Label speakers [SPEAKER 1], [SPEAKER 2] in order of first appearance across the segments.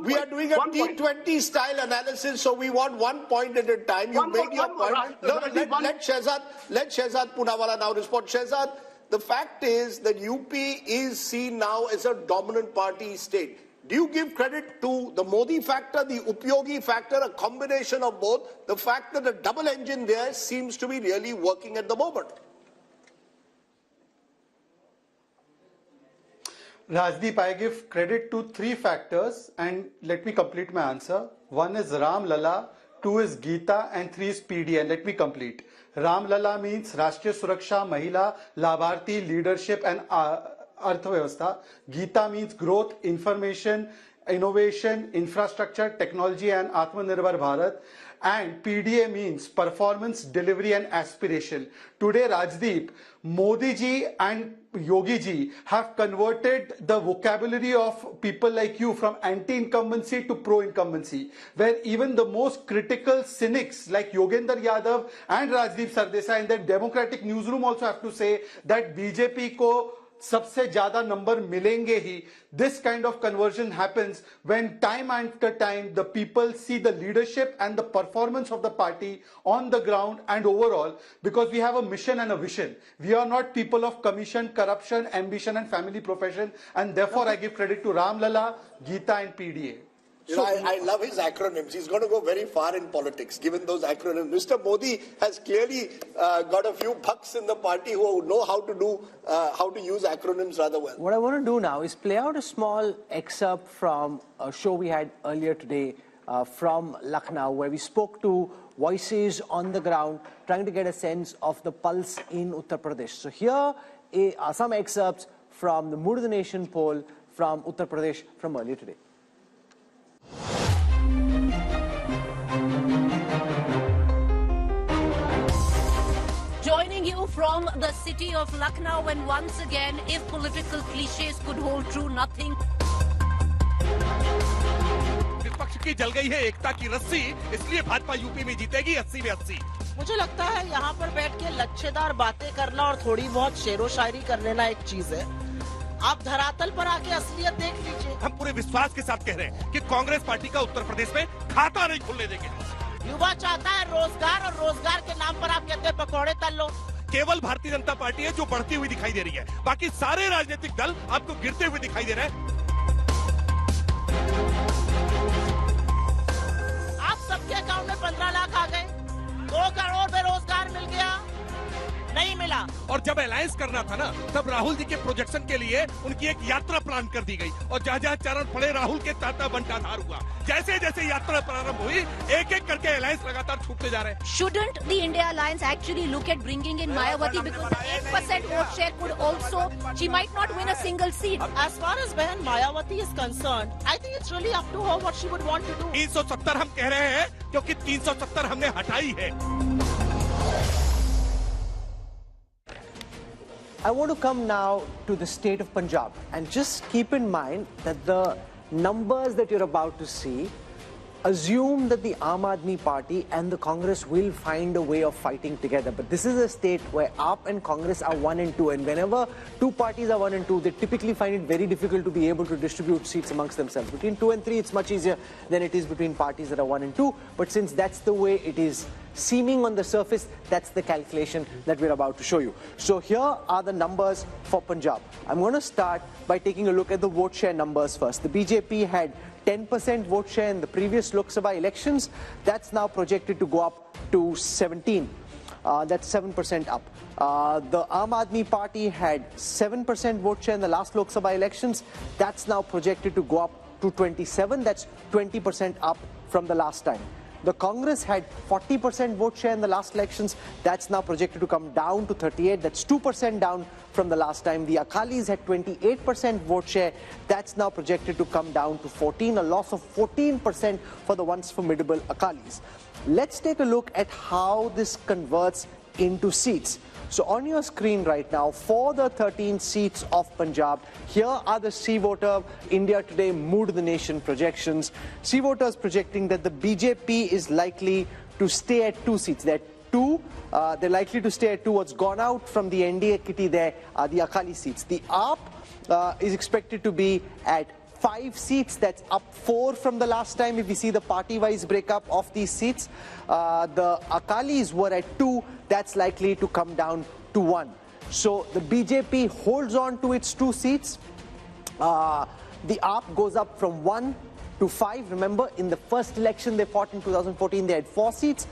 [SPEAKER 1] We are doing a T20 style analysis, so we want 1 point at a time. You made your point. Let Shehzad Poonawalla now respond. Shehzad, the fact is that UP is seen now as a dominant party state. Do you give credit to the Modi factor, the Upyogi factor, a combination of both? The fact that the double engine there seems to be really working at the moment.
[SPEAKER 2] Rajdeep, I give credit to 3 factors, and let me complete my answer. 1 is Ram Lala, 2 is Geeta, and 3 is PD. And let me complete. Ram Lala means Rashtriya Suraksha, Mahila, Labharti, Leadership, and Arthvyavastha. Geeta means growth, information, innovation, infrastructure, technology, and Atmanirbhar Bharat. And PDA means performance, delivery, and aspiration. Today, Rajdeep, Modi ji and Yogi ji have converted the vocabulary of people like you from anti-incumbency to pro-incumbency, where even the most critical cynics like Yogendra Yadav and Rajdeep Sardesai in the Democratic newsroom also have to say that BJP ko सबसे ज्यादा number मिलेंगे ही. This kind of conversion happens when time after time the people see the leadership and the performance of the party on the ground and overall, because we have a mission and a vision. We are not people of commission, corruption, ambition and family profession, and therefore I give credit to Ram Lala, Geeta and PDA.
[SPEAKER 1] You know, I love his acronyms. He's going to go very far in politics, given those acronyms. Mr. Modi has clearly got a few bucks in the party who know how to use acronyms rather well.
[SPEAKER 3] What I want to do now is play out a small excerpt from a show we had earlier today from Lucknow, where we spoke to voices on the ground, trying to get a sense of the pulse in Uttar Pradesh. So here are some excerpts from the Mood of the Nation poll from Uttar Pradesh from earlier today.
[SPEAKER 4] Joining you from the city of Lucknow, and once again, if political cliches could hold true, nothing.
[SPEAKER 5] विपक्ष की जल गई है एकता की रस्सी, इसलिए Bhajpa UP में जीतेगी 80 में 80।
[SPEAKER 6] मुझे लगता है यहाँ पर बैठ के लच्छेदार बातें करना और थोड़ी बहुत शेरो शायरी कर लेना एक चीज है। आप धरातल पर आके असलियत देख लीजिए।
[SPEAKER 5] हम पूरे विश्वास के साथ कह रहे हैं कि कांग्रेस पार्टी का उत्तर प्रदेश में खाता नहीं खुलने देंगे।
[SPEAKER 6] युवा चाहता है रोजगार, और रोजगार के नाम पर आप कहते हैं पकौड़े तल लो।
[SPEAKER 5] केवल भारतीय जनता पार्टी है जो बढ़ती हुई दिखाई दे रही है, बाकी सारे राजनीतिक दल आपको गिरते हुए दिखाई दे रहे हैं।
[SPEAKER 6] आप सबके अकाउंट में 15 लाख आ गए, 2 करोड़ बेरोजगार मिल गया, नहीं मिला।
[SPEAKER 5] और जब अलायंस करना था ना, तब राहुल जी के प्रोजेक्शन के लिए उनकी एक यात्रा प्लान कर दी गई, और जहाँ-जहाँ चरण पड़े राहुल के ताता बंटाधार हुआ। जैसे जैसे यात्रा प्रारंभ हुई, एक-एक करके अलायंस लगातार छूटते जा रहे हैं।
[SPEAKER 4] Shouldn't the India Alliance actually look at bringing in Mayawati, because the 8% vote share could also, she might not win a single seat.
[SPEAKER 6] As far as Behan Mayawati is concerned, I think it's really up to her what she would want to do.
[SPEAKER 5] 370 हम कह रहे हैं क्योंकि 370 हमने हटाई है।
[SPEAKER 3] I want to come now to the state of Punjab, and just keep in mind that the numbers that you're about to see assume that the Aam Aadmi Party and the Congress will find a way of fighting together. But this is a state where AAP and Congress are 1 and 2, and whenever two parties are 1 and 2, they typically find it very difficult to be able to distribute seats amongst themselves. Between 2 and 3, it's much easier than it is between parties that are 1 and 2. But since that's the way it is seeming on the surface, that's the calculation that we're about to show you. So here are the numbers for Punjab. I'm going to start by taking a look at the vote share numbers first. The BJP had 10% vote share in the previous Lok Sabha elections. That's now projected to go up to 17. That's 7% up. The Aam Aadmi Party had 7% vote share in the last Lok Sabha elections. That's now projected to go up to 27. That's 20% up from the last time. The Congress had 40% vote share in the last elections. That's now projected to come down to 38. That's 2% down from the last time. The Akalis had 28% vote share. That's now projected to come down to 14, a loss of 14% for the once formidable Akalis. Let's take a look at how this converts into seats. So on your screen right now, for the 13 seats of Punjab, here are the C-Voter India Today Mood of the Nation projections. C-Voters projecting that the BJP is likely to stay at 2 seats. They're likely to stay at 2. What's gone out from the NDA kitty there are the Akali seats. The AAP is expected to be at 5 seats. That's up 4 from the last time if we see the party-wise breakup of these seats. The Akalis were at 2. That's likely to come down to 1. So the BJP holds on to its 2 seats. The AAP goes up from 1 to 5. Remember, in the first election they fought in 2014, they had 4 seats.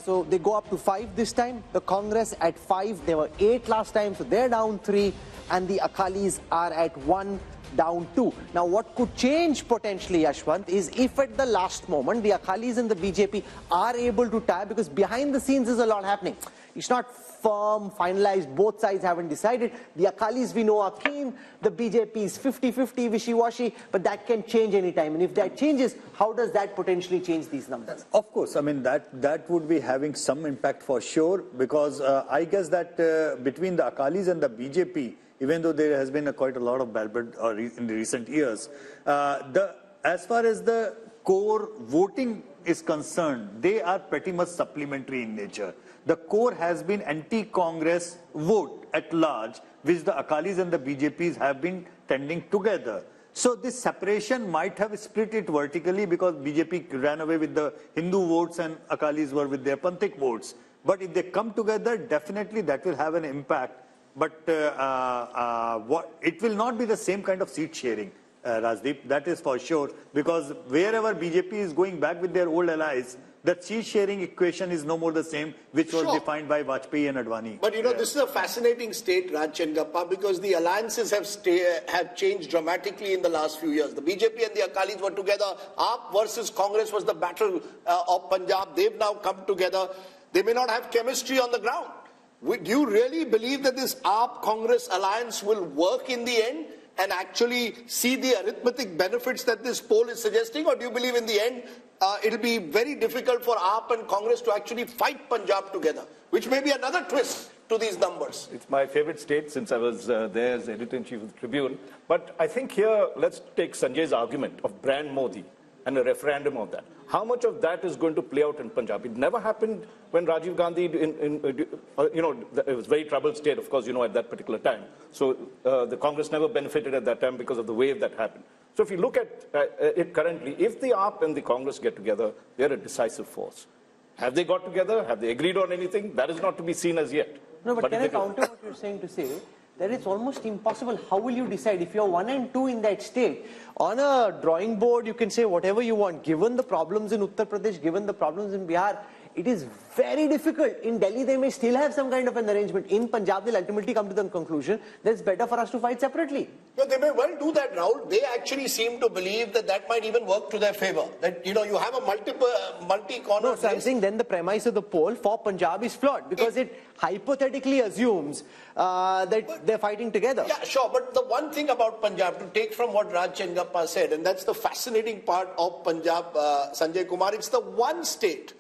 [SPEAKER 3] So they go up to 5 this time. The Congress at 5. They were 8 last time, so they're down 3. And the Akalis are at 1, down 2. Now, what could change potentially, Yashwant, is if at the last moment the Akalis and the BJP are able to tie, because behind the scenes is a lot happening. It's not firm, finalized, both sides haven't decided. The Akalis we know are keen, the BJP is 50-50, wishy-washy, but that can change anytime. And if that changes, how does that potentially change these numbers?
[SPEAKER 7] Of course, I mean, that would be having some impact for sure, because I guess that between the Akalis and the BJP, even though there has been quite a lot of bad in the recent years, as far as the core voting is concerned, they are pretty much supplementary in nature. The core has been anti-Congress vote at large, which the Akalis and the BJPs have been tending together. So this separation might have split it vertically, because BJP ran away with the Hindu votes and Akalis were with their Panthik votes. But if they come together, definitely that will have an impact. But it will not be the same kind of seat sharing, Rajdeep, that is for sure, because wherever BJP is going back with their old allies, the seat sharing equation is no more the same, which was defined by Vajpayee and Advani.
[SPEAKER 1] But you know, this is a fascinating state, Raj Chengappa, because the alliances have changed dramatically in the last few years. The BJP and the Akalis were together. AAP versus Congress was the battle of Punjab. They've now come together. They may not have chemistry on the ground. Do you really believe that this AAP-Congress alliance will work in the end and actually see the arithmetic benefits that this poll is suggesting? Or do you believe in the end it'll be very difficult for AAP and Congress to actually fight Punjab together, which may be another twist to these numbers?
[SPEAKER 8] It's my favorite state since I was there as editor-in-chief of the Tribune. But I think here, let's take Sanjay's argument of brand Modi and a referendum of that. How much of that is going to play out in Punjab? It never happened when Rajiv Gandhi, it was a very troubled state, of course, at that particular time. So the Congress never benefited at that time because of the wave that happened. So if you look at it currently, if the AAP and the Congress get together, they're a decisive force. Have they got together? Have they agreed on anything? That is not to be seen as yet.
[SPEAKER 3] No, but can I counter what you're saying to say that it's almost impossible? How will you decide if you're 1 and 2 in that state? On a drawing board, you can say whatever you want. Given the problems in Uttar Pradesh, given the problems in Bihar, it is very difficult. In Delhi, they may still have some kind of an arrangement. In Punjab, they'll ultimately come to the conclusion that it's better for us to fight separately.
[SPEAKER 1] No, they may well do that, Rahul. They actually seem to believe that that might even work to their favor. That, you have a multi-corner.
[SPEAKER 3] No, so I'm saying then the premise of the poll for Punjab is flawed, because it hypothetically assumes that they're fighting together.
[SPEAKER 1] Yeah, sure. But the one thing about Punjab, to take from what Raj Chengappa said, and that's the fascinating part of Punjab, Sanjay Kumar, it's the one state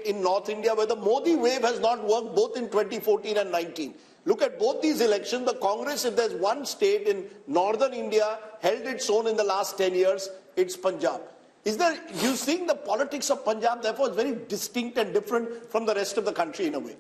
[SPEAKER 1] in North India where the Modi wave has not worked, both in 2014 and 19. Look at both these elections. The Congress, if there's one state in northern India, held its own in the last 10 years, it's Punjab. You think the politics of Punjab, therefore, is very distinct and different from the rest of the country in a way?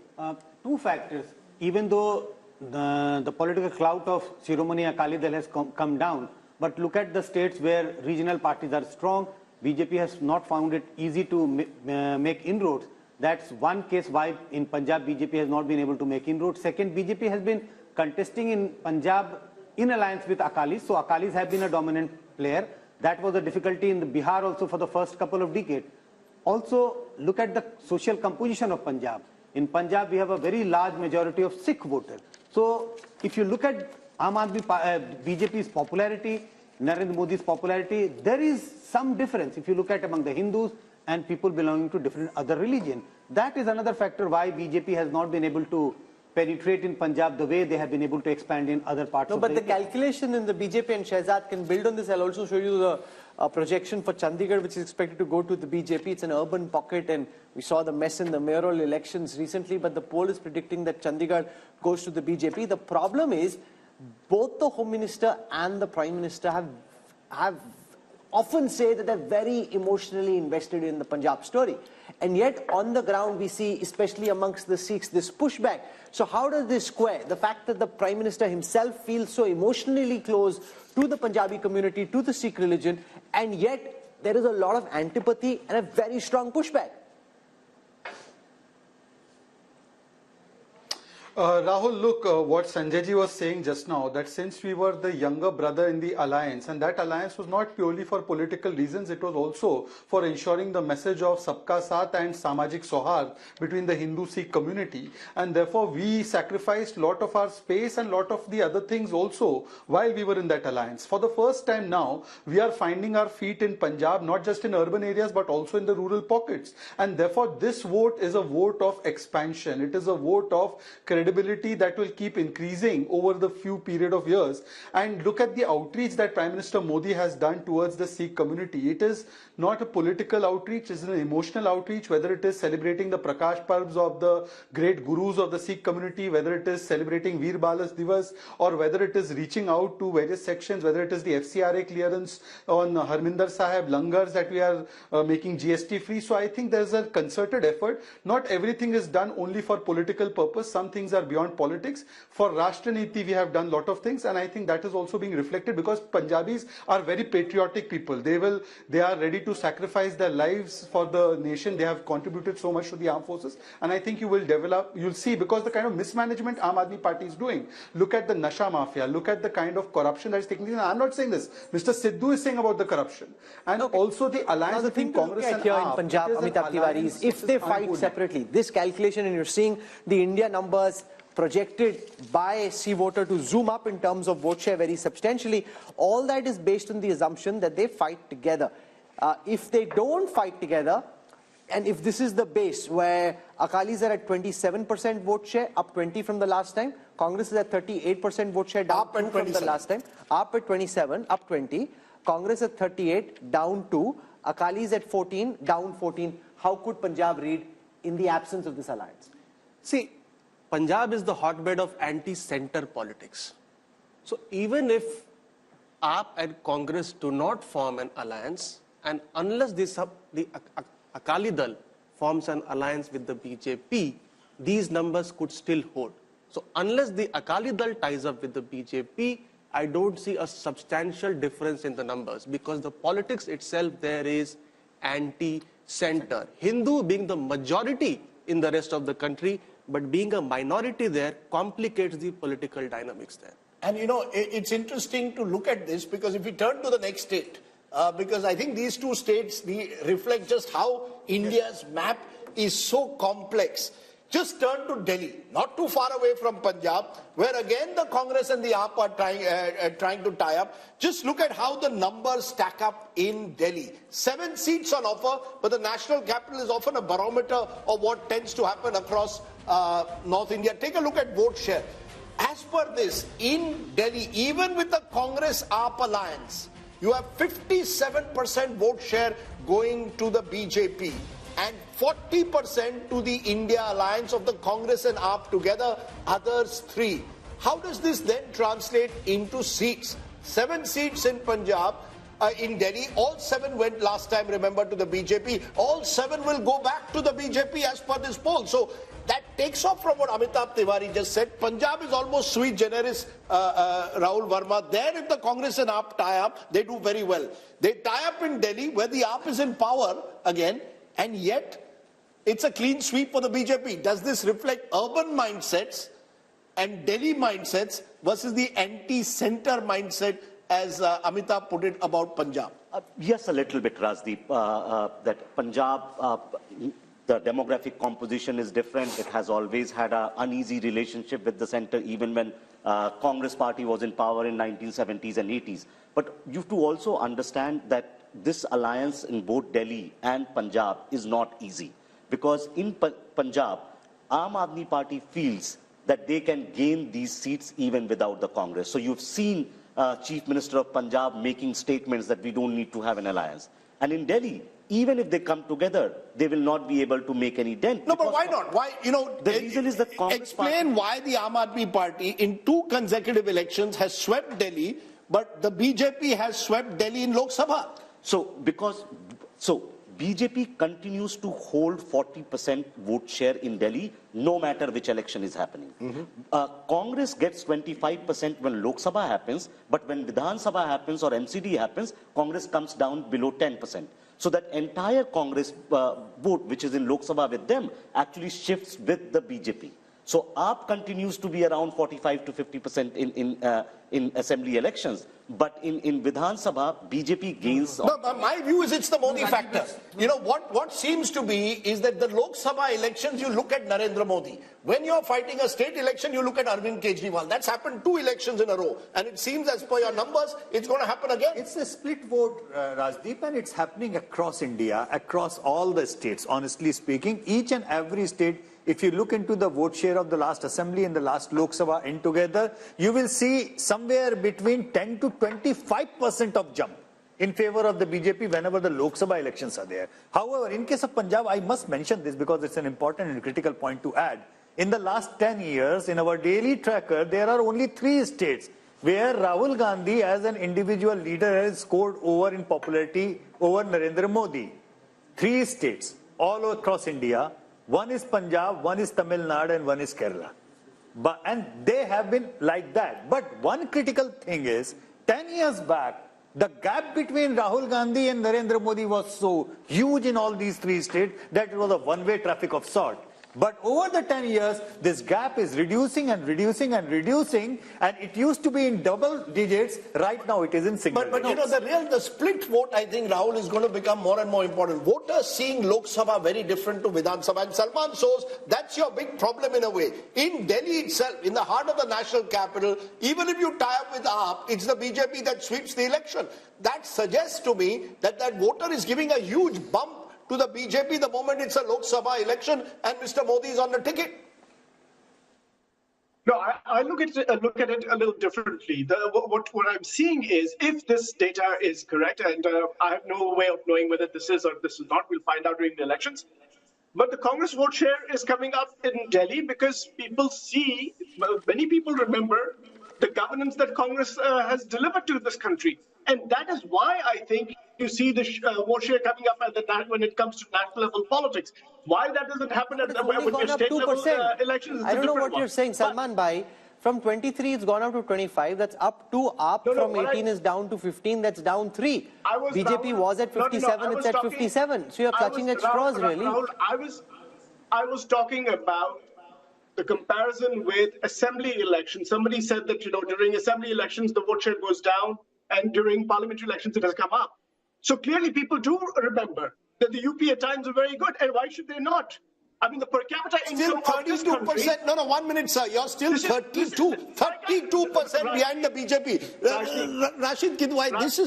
[SPEAKER 9] 2 factors. Even though the political clout of Shiromani Akali Dal has come down, but look at the states where regional parties are strong. BJP has not found it easy to make inroads. That's one case why in Punjab BJP has not been able to make inroads. Second, BJP has been contesting in Punjab in alliance with Akalis. So Akalis have been a dominant player. That was a difficulty in the Bihar also for the first couple of decades. Also, look at the social composition of Punjab. In Punjab, we have a very large majority of Sikh voters. So if you look at BJP's popularity, Narendra Modi's popularity, there is some difference if you look at among the Hindus and people belonging to different other religions. That is another factor why BJP has not been able to penetrate in Punjab the way they have been able to expand in other parts of
[SPEAKER 3] India.
[SPEAKER 9] the
[SPEAKER 3] But the calculation in the BJP and Shehzad can build on this. I'll also show you the projection for Chandigarh, which is expected to go to the BJP. It's an urban pocket, and we saw the mess in the mayoral elections recently, but the poll is predicting that Chandigarh goes to the BJP. The problem is both the Home Minister and the Prime Minister have often say that they're very emotionally invested in the Punjab story. And yet on the ground we see, especially amongst the Sikhs, this pushback. So how does this square? The fact that the Prime Minister himself feels so emotionally close to the Punjabi community, to the Sikh religion, and yet there is a lot of antipathy and a very strong pushback.
[SPEAKER 2] Rahul, look, what Sanjay ji was saying just now, that since we were the younger brother in the alliance, and that alliance was not purely for political reasons, it was also for ensuring the message of Sabka Saath and Samajik Sohar between the Hindu-Sikh community. And therefore, we sacrificed a lot of our space and a lot of the other things also while we were in that alliance. For the first time now, we are finding our feet in Punjab, not just in urban areas, but also in the rural pockets. And therefore, this vote is a vote of expansion. It is a vote of credibility that will keep increasing over the few period of years. And look at the outreach that Prime Minister Modi has done towards the Sikh community. It is not a political outreach, it is an emotional outreach, whether it is celebrating the Prakash Parbs of the great gurus of the Sikh community, whether it is celebrating Veer Balas Divas, or whether it is reaching out to various sections, whether it is the FCRA clearance on Harminder Sahib, langars that we are making GST free. So I think there's a concerted effort. Not everything is done only for political purpose. Some things are beyond politics. For Rashtra Niti, we have done a lot of things, and I think that is also being reflected because Punjabis are very patriotic people. They are ready to sacrifice their lives for the nation. They have contributed so much to the armed forces, and I think you'll see, because the kind of mismanagement Aam Aadmi Party is doing. Look at the Nasha Mafia, look at the kind of corruption that is taking place. I'm not saying this. Mr. Sidhu is saying about the corruption. And also the alliance between Congress and
[SPEAKER 3] here
[SPEAKER 2] AAP,
[SPEAKER 3] in Punjab, Amitabh Tiwari, is if they fight separately, this calculation, and you're seeing the India numbers projected by C voter to zoom up in terms of vote share very substantially, all that is based on the assumption that they fight together. If they don't fight together, and if this is the base where Akalis are at 27% vote share, up 20 from the last time, Congress is at 38% vote share, down 2 from the last time, up at 27, up 20, Congress at 38, down 2, Akalis at 14, down 14. How could Punjab read in the absence of this alliance?
[SPEAKER 10] See, Punjab is the hotbed of anti-center politics. So even if AAP and Congress do not form an alliance, and unless the Akali Dal forms an alliance with the BJP, these numbers could still hold. So unless the Akali Dal ties up with the BJP, I don't see a substantial difference in the numbers, because the politics itself there is anti-center. Hindu being the majority in the rest of the country, but being a minority there complicates the political dynamics there.
[SPEAKER 1] And you know, it's interesting to look at this, because if we turn to the next state, because I think these two states reflect just how India's map is so complex. Just turn to Delhi, not too far away from Punjab, where again the Congress and the AAP are trying to tie up. Just look at how the numbers stack up in Delhi. 7 seats on offer, but the national capital is often a barometer of what tends to happen across North India. Take a look at vote share. As per this, in Delhi, even with the Congress-AAP alliance, you have 57% vote share going to the BJP and 40% to the India alliance of the Congress and AAP together, others 3. How does this then translate into seats? 7 seats in Punjab, in Delhi, all 7 went last time, remember, to the BJP. All 7 will go back to the BJP as per this poll. So that takes off from what Amitabh Tiwari just said. Punjab is almost sui generis, Rahul Verma. There, if the Congress and AAP tie up, they do very well. They tie up in Delhi, where the AAP is in power again, and yet it's a clean sweep for the BJP. Does this reflect urban mindsets and Delhi mindsets versus the anti-center mindset, as Amitabh put it about Punjab?
[SPEAKER 11] Yes, a little bit, Rajdeep. That Punjab, the demographic composition is different. It has always had an uneasy relationship with the center, even when Congress party was in power in 1970s and 80s. But you have to also understand that this alliance in both Delhi and Punjab is not easy. Because in Punjab, Aam Aadmi Party feels that they can gain these seats even without the Congress. So you've seen Chief Minister of Punjab making statements that we don't need to have an alliance. And in Delhi, even if they come together, they will not be able to make any dent.
[SPEAKER 1] No, but why not? Why, you know,
[SPEAKER 11] the reason is that
[SPEAKER 1] explain why the Aam Aadmi Party in 2 consecutive elections has swept Delhi, but the BJP has swept Delhi in Lok Sabha.
[SPEAKER 11] So BJP continues to hold 40% vote share in Delhi, no matter which election is happening. Congress gets 25% when Lok Sabha happens, but when Vidhan Sabha happens or MCD happens, Congress comes down below 10%. So that entire Congress vote, which is in Lok Sabha with them, actually shifts with the BJP. So AAP continues to be around 45 to 50% in assembly elections. But in Vidhan Sabha, BJP gains...
[SPEAKER 1] No, my view is it's the Modi factor. You know, what seems to be is that the Lok Sabha elections, you look at Narendra Modi. When you're fighting a state election, you look at Arvind Kejriwal. That's happened 2 elections in a row. And it seems, as per your numbers, it's going to happen again.
[SPEAKER 7] It's a split vote, Rajdeep, and it's happening across India, across all the states, honestly speaking. Each and every state, if you look into the vote share of the last assembly and the last Lok Sabha in together, you will see somewhere between 10 to 25% of jump in favor of the BJP whenever the Lok Sabha elections are there. However, in case of Punjab, I must mention this because it's an important and critical point to add. In the last 10 years, in our daily tracker, there are only 3 states where Rahul Gandhi as an individual leader has scored over in popularity over Narendra Modi. 3 states all across India. One is Punjab, one is Tamil Nadu, and one is Kerala. And they have been like that. But one critical thing is, 10 years back, the gap between Rahul Gandhi and Narendra Modi was so huge in all these 3 states that it was a one-way traffic of sort. But over the 10 years, this gap is reducing and reducing and reducing, and it used to be in double digits. Right now, it is in single digits.
[SPEAKER 1] But you know, the split vote, I think, Rahul, is going to become more and more important. Voters seeing Lok Sabha very different to Vidhan Sabha. And Salman shows that's your big problem in a way. In Delhi itself, in the heart of the national capital, even if you tie up with AAP, it's the BJP that sweeps the election. That suggests to me that that voter is giving a huge bump to the BJP the moment it's a Lok Sabha election and Mr. Modi is on the ticket.
[SPEAKER 12] No, I look at it a little differently. What I'm seeing is, if this data is correct, and I have no way of knowing whether this is or this is not, we'll find out during the elections. But the Congress vote share is coming up in Delhi because people see, many people remember the governance that Congress has delivered to this country. And that is why I think you see the vote share coming up at the time when it comes to national level politics. Why that doesn't happen at the state level elections?
[SPEAKER 3] I don't know what you're saying, Salman Bhai. From 23, it's gone up to 25. That's up 2 up. From 18 is down to 15. That's down 3. BJP was at 57. It's at 57. So you're clutching at straws, really.
[SPEAKER 12] Rahul, I was talking about the comparison with assembly elections. Somebody said that, during assembly elections, the vote share goes down, and during parliamentary elections, it has come up. So clearly, people do remember that the UP at times are very good, and why should they not? I mean, the per capita income of this country...
[SPEAKER 1] No, 1 minute, sir. You're still 32% behind the BJP. Rashid Kidwai, this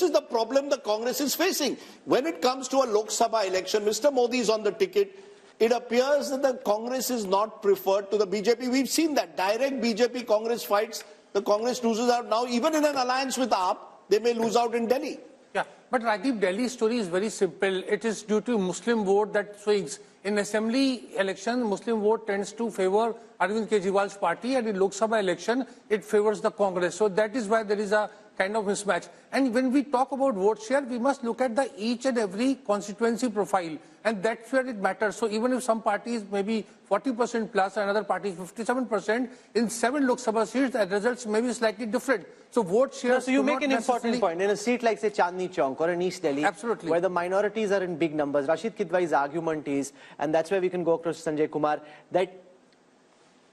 [SPEAKER 1] is the problem the Congress is facing. When it comes to a Lok Sabha election, Mr. Modi is on the ticket. It appears that the Congress is not preferred to the BJP. We've seen that. Direct BJP-Congress fights, the Congress loses out. Now, even in an alliance with AAP, they may lose out in Delhi.
[SPEAKER 13] Yeah, but Rajdeep, Delhi's story is very simple. It is due to Muslim vote that swings. In assembly election, Muslim vote tends to favor Arvind Kejriwal's party, and in Lok Sabha election, it favors the Congress. So that is why there is a kind of mismatch. And when we talk about vote share, we must look at the each and every constituency profile, and that's where it matters. So even if some parties may be 40% plus, another party is 57%, in 7 Lok Sabha seats, the results may be slightly different. So vote share.
[SPEAKER 3] So you make an important point. In a seat like, say, Chandni Chowk or in East Delhi,
[SPEAKER 13] absolutely,
[SPEAKER 3] where the minorities are in big numbers, Rashid Kidwai's argument is, and that's where we can go across Sanjay Kumar, that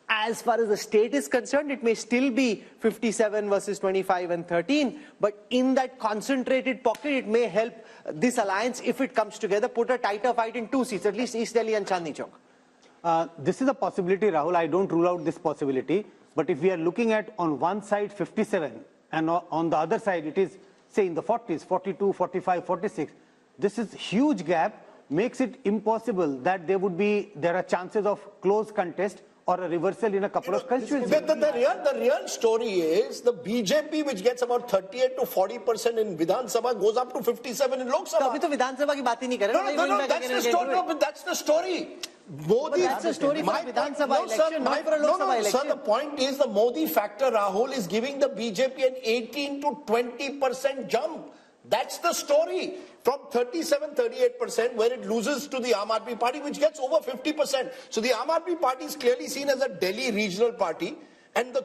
[SPEAKER 3] as far as the state is concerned, it may still be 57 versus 25 and 13, but in that concentrated pocket, it may help this alliance, if it comes together, put a tighter fight in 2 seats, at least East Delhi and Chandni Chowk.
[SPEAKER 9] This is a possibility, Rahul. I don't rule out this possibility. But if we are looking at on one side 57 and on the other side it is, say, in the 40s, 42, 45, 46, this is huge gap, makes it impossible that there are chances of close contest or a reversal in a couple of constituencies.
[SPEAKER 1] The real story is the BJP, which gets about 38 to 40% in Vidhan Sabha, goes up to 57 in Lok Sabha.
[SPEAKER 3] Vidhan Sabha ki baat hi nahi kar rahe.
[SPEAKER 1] No, that's the story. No, but that's the story. Modi,
[SPEAKER 3] that's the story for Vidhan Sabha election, not for a Lok Sabha election.
[SPEAKER 1] Sir, the point is the Modi factor, Rahul, is giving the BJP an 18 to 20% jump. That's the story. From 37-38%, where it loses to the Aam Aadmi Party, which gets over 50%. So the Aam Aadmi Party is clearly seen as a Delhi regional party, and the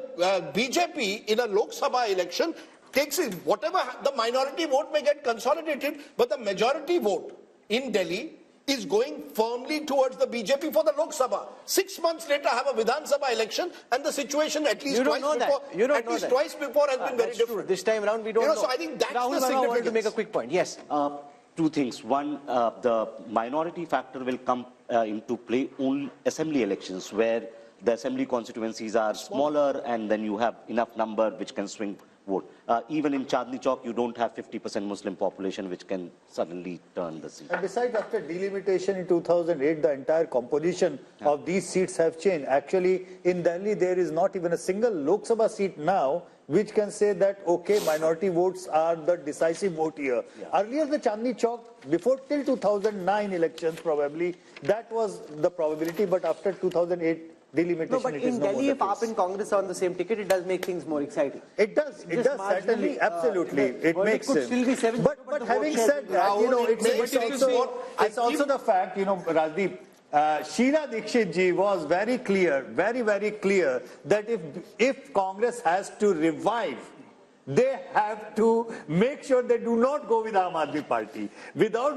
[SPEAKER 1] BJP in a Lok Sabha election takes it. Whatever the minority vote may get consolidated, but the majority vote in Delhi is going firmly towards the BJP for the Lok Sabha. 6 months later, have a Vidhan Sabha election, and the situation at least twice before has been very different.
[SPEAKER 3] True. This time around, we don't know.
[SPEAKER 1] So I think that's
[SPEAKER 3] Rahul,
[SPEAKER 1] the significance.
[SPEAKER 3] I wanted to make a quick point. Yes.
[SPEAKER 11] Two things. One, the minority factor will come into play only assembly elections, where the assembly constituencies are smaller, and then you have enough number which can swing vote. Even in Chandni Chowk, you don't have 50% Muslim population, which can suddenly turn the seat.
[SPEAKER 7] And besides, after delimitation in 2008, the entire composition of these seats have changed. Actually, in Delhi, there is not even a single Lok Sabha seat now which can say that, okay, minority votes are the decisive vote here. Earlier, the Chandni Chowk, before till 2009 elections probably, that was the probability, but after 2008, delimitation.
[SPEAKER 3] No, but in Delhi, if AAP and Congress are on the same ticket, it does make things more exciting.
[SPEAKER 7] It does certainly, absolutely. It makes sense.
[SPEAKER 3] Still be 7,
[SPEAKER 7] but having said that, you know, it's also the fact, you know, Rajdeep, Sheila Dikshit ji was very clear, very clear that if Congress has to revive, they have to make sure they do not go with Aam Aadmi Party. Without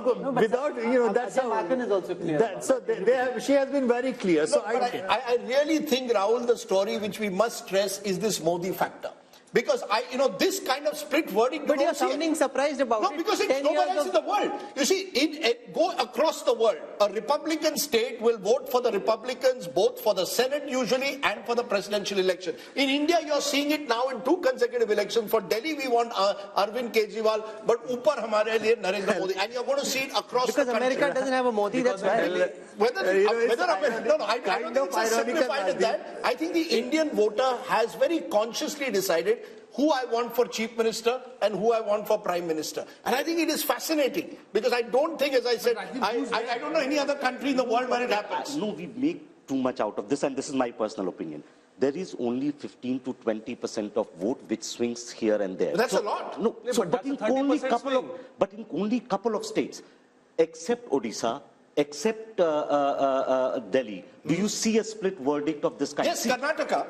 [SPEAKER 7] you know, that's how.
[SPEAKER 3] Is also clear.
[SPEAKER 7] She has been very clear. So
[SPEAKER 1] I really think, Rahul, the story which we must stress is this Modi factor. Because this kind of split verdict.
[SPEAKER 3] But you're sounding surprised about it.
[SPEAKER 1] No, because it's nowhere else in the world. You see, go across the world. A Republican state will vote for the Republicans, both for the Senate usually and for the presidential election. In India, you're seeing it now in 2 consecutive elections. For Delhi, we want Arvind Kejriwal, but upar hamare liye Narendra Modi. And you're going to see it across the country.
[SPEAKER 3] Because America doesn't have a Modi, that's why.
[SPEAKER 1] I don't think it's as simplified as that. I think the Indian voter has very consciously decided who I want for Chief Minister and who I want for Prime Minister. And I think it is fascinating because I don't think, as I said, I don't know any other country in the world where it happens.
[SPEAKER 11] No, we make too much out of this, and this is my personal opinion. There is only 15 to 20% of vote which swings here and there.
[SPEAKER 1] That's a lot.
[SPEAKER 11] No, but in only couple of states, except Odisha, except Delhi, do you see a split verdict of this kind?
[SPEAKER 1] Yes, Karnataka.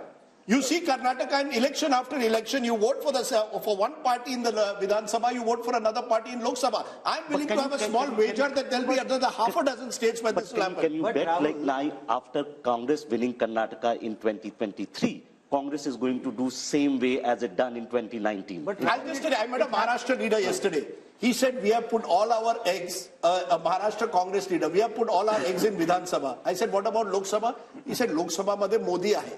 [SPEAKER 1] You see Karnataka in election after election, you vote for one party in the Vidhan Sabha, you vote for another party in Lok Sabha. I'm willing to have a small wager that there'll be another half a dozen states where this will happen.
[SPEAKER 11] Can you bet like now, after Congress winning Karnataka in 2023, Congress is going to do same way as it done in 2019?
[SPEAKER 1] But I met a Maharashtra leader yesterday. He said, we have put all our eggs, a Maharashtra Congress leader, we have put all our eggs in Vidhan Sabha. I said, what about Lok Sabha? He said, Lok Sabha madhe Modi aahe.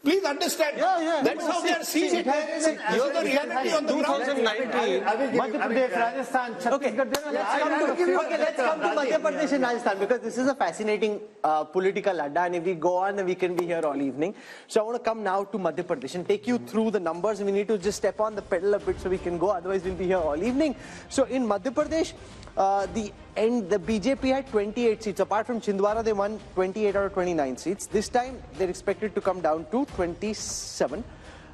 [SPEAKER 1] Please understand. That's how they are seeing it. You're the reality on the ground.
[SPEAKER 9] 2019. Madhya Pradesh, Rajasthan, Chhattisgarh.
[SPEAKER 3] Let's come to Madhya Pradesh and Rajasthan, because this is a fascinating political adda, and if we go on, we can be here all evening. So I want to come now to Madhya Pradesh and take you through the numbers. We need to just step on the pedal a bit so we can go, otherwise we'll be here all evening. So in Madhya Pradesh, the BJP had 28 seats. Apart from Chhindwara, they won 28 out of 29 seats. This time, they're expected to come down to 27.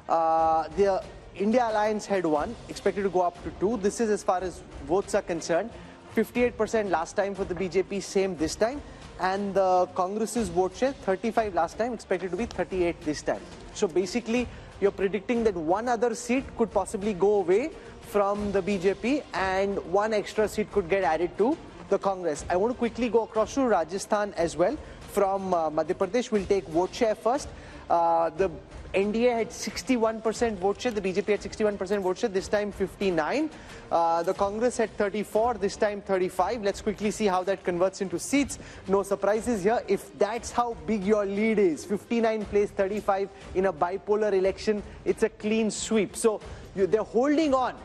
[SPEAKER 3] The India Alliance had 1, expected to go up to 2. This is as far as votes are concerned. 58% last time for the BJP, same this time. And the Congress's vote share, 35 last time, expected to be 38 this time. So basically, you're predicting that one other seat could possibly go away from the BJP and one extra seat could get added to the Congress. I want to quickly go across to Rajasthan as well. From Madhya Pradesh, we'll take vote share first. The NDA had 61% vote share, the BJP had 61% vote share, this time 59. The Congress had 34, this time 35. Let's quickly see how that converts into seats. No surprises here. If that's how big your lead is, 59 plays 35 in a bipolar election, it's a clean sweep. So they're holding on,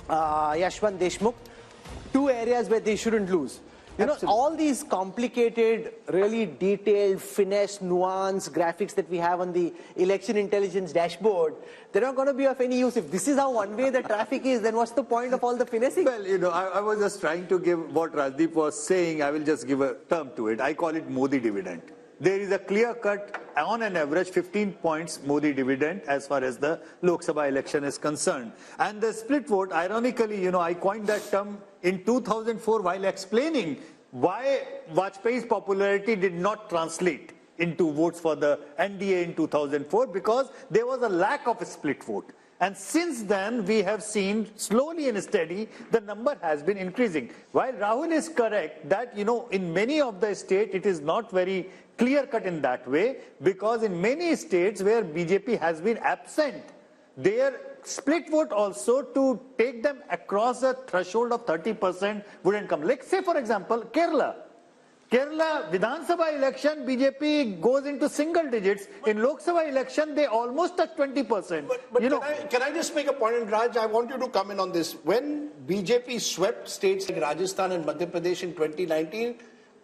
[SPEAKER 3] Yashwant Deshmukh, 2 areas where they shouldn't lose. You know, all these complicated, really detailed, finesse, nuance graphics that we have on the election intelligence dashboard, they're not going to be of any use. If this is how one way the traffic is, then what's the point of all the finessing?
[SPEAKER 7] Well, you know, I was just trying to give what Rajdeep was saying. I will just give a term to it. I call it Modi dividend. there is a clear cut, on an average, 15 points Modi dividend as far as the Lok Sabha election is concerned. And the split vote, ironically, I coined that term in 2004 while explaining why Vajpayee's popularity did not translate into votes for the NDA in 2004, because there was a lack of a split vote. And since then, we have seen slowly and steady, the number has been increasing. While Rahul is correct that, in many of the states, it is not very clear cut in that way, because in many states where BJP has been absent, their split vote also to take them across a threshold of 30% wouldn't come. Like, say, for example, Kerala. Kerala Vidhan Sabha election, BJP goes into single digits. In Lok Sabha election, they almost touch 20%.
[SPEAKER 1] But can I just make a point, and Raj, I want you to come in on this. When BJP swept states like Rajasthan and Madhya Pradesh in 2019,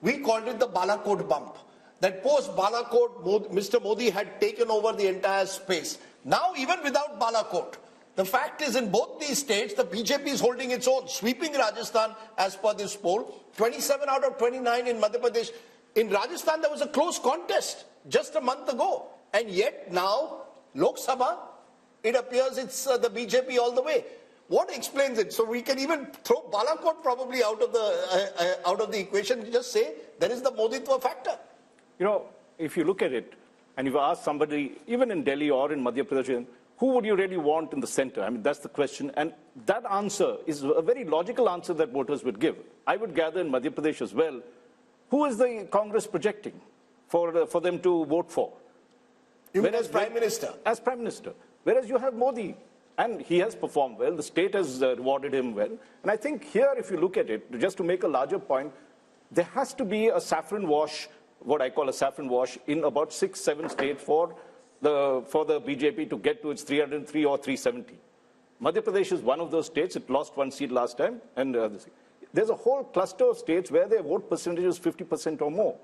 [SPEAKER 1] we called it the Balakot bump. That post Balakot, Mr. Modi had taken over the entire space. Now, even without Balakot, the fact is, in both these states, the BJP is holding its own, sweeping Rajasthan as per this poll. 27 out of 29 in Madhya Pradesh. In Rajasthan, there was a close contest just a month ago. And yet now, Lok Sabha, it appears it's the BJP all the way. What explains it? So we can even throw Balakot probably out of the equation. Just say there is the Moditwa factor.
[SPEAKER 8] If you look at it, and if you ask somebody, even in Delhi or in Madhya Pradesh, who would you really want in the center? I mean, that's the question. And that answer is a very logical answer that voters would give. I would gather in Madhya Pradesh as well, who is the Congress projecting for them to vote for?
[SPEAKER 1] Even as Prime Minister?
[SPEAKER 8] As Prime Minister. Whereas you have Modi, and he has performed well. The state has rewarded him well. And I think here, if you look at it, just to make a larger point, there has to be a saffron wash, what I call a saffron wash, in about 6-7 states for the BJP to get to its 303 or 370. Madhya Pradesh is one of those states. It lost 1 seat last time. And there's a whole cluster of states where their vote percentage is 50% or more.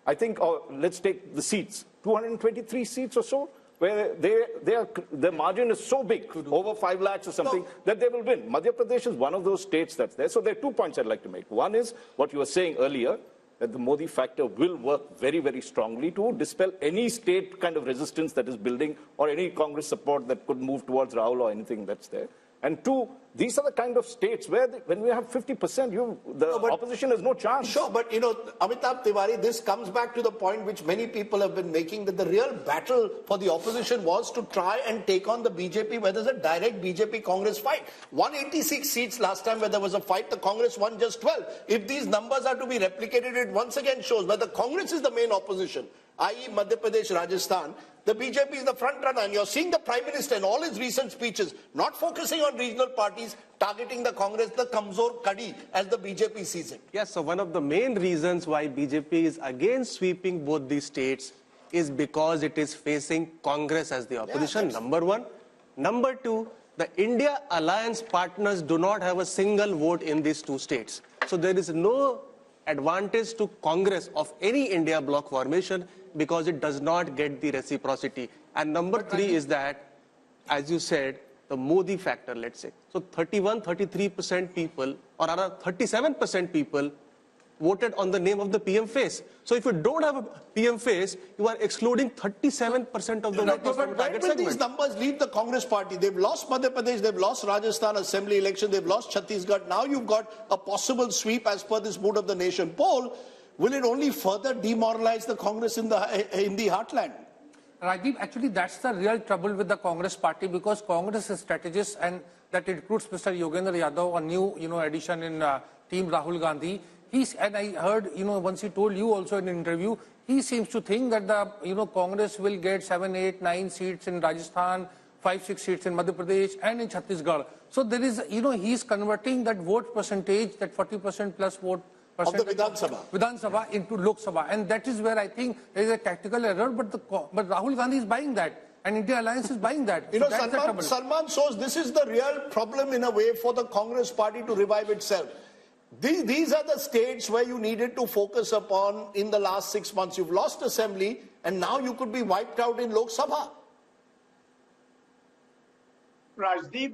[SPEAKER 8] I think, let's take the seats, 223 seats or so, where their margin is so big, over 5 lakhs or something, that they will win. Madhya Pradesh is one of those states that's there. So there are 2 points I'd like to make. One is what you were saying earlier, that the Modi factor will work very, very strongly to dispel any state kind of resistance that is building or any Congress support that could move towards Rahul or anything that's there. And 2, these are the kind of states where when we have 50%, the opposition has no chance.
[SPEAKER 1] Sure, but Amitabh Tiwari, this comes back to the point which many people have been making, that the real battle for the opposition was to try and take on the BJP, where there's a direct BJP-Congress fight. 186 seats last time where there was a fight, the Congress won just 12. If these numbers are to be replicated, it once again shows where the Congress is the main opposition, i.e. Madhya Pradesh, Rajasthan, the BJP is the front runner, and you're seeing the Prime Minister in all his recent speeches not focusing on regional parties, targeting the Congress, the Kamzor Kadi, as the BJP sees it.
[SPEAKER 10] Yes, so one of the main reasons why BJP is against sweeping both these states is because it is facing Congress as the opposition, number one. Number two, the India alliance partners do not have a single vote in these 2 states. So there is no advantage to Congress of any India bloc formation because it does not get the reciprocity. And number 3 is that, as you said, the Modi factor, let's say. So 33% people, or rather 37% people voted on the name of the PM face. So if you don't have a PM face, you are excluding 37% of the voters from the target segment.
[SPEAKER 1] These numbers leave the Congress party. They've lost Madhya Pradesh, they've lost Rajasthan Assembly election, they've lost Chhattisgarh. Now you've got a possible sweep as per this Mood of the Nation poll. Will it only further demoralize the Congress in the heartland?
[SPEAKER 13] Rajdeep, actually that's the real trouble with the Congress party, because Congress is strategist, and that includes Mr. Yogendra Yadav, a new addition in team Rahul Gandhi. And I heard, once he told you also in an interview, he seems to think that the, Congress will get 7, 8, 9 seats in Rajasthan, 5, 6 seats in Madhya Pradesh and in Chhattisgarh. So there is, he's converting that vote percentage, that 40% plus vote percentage
[SPEAKER 1] of the
[SPEAKER 13] Vidhan Sabha into Lok Sabha. And that is where I think there is a tactical error, but Rahul Gandhi is buying that. And India Alliance is buying that. So
[SPEAKER 1] Salman shows this is the real problem in a way for the Congress party to revive itself. These are the states where you needed to focus upon in the last 6 months. You've lost Assembly, and now you could be wiped out in Lok Sabha.
[SPEAKER 12] Rajdeep,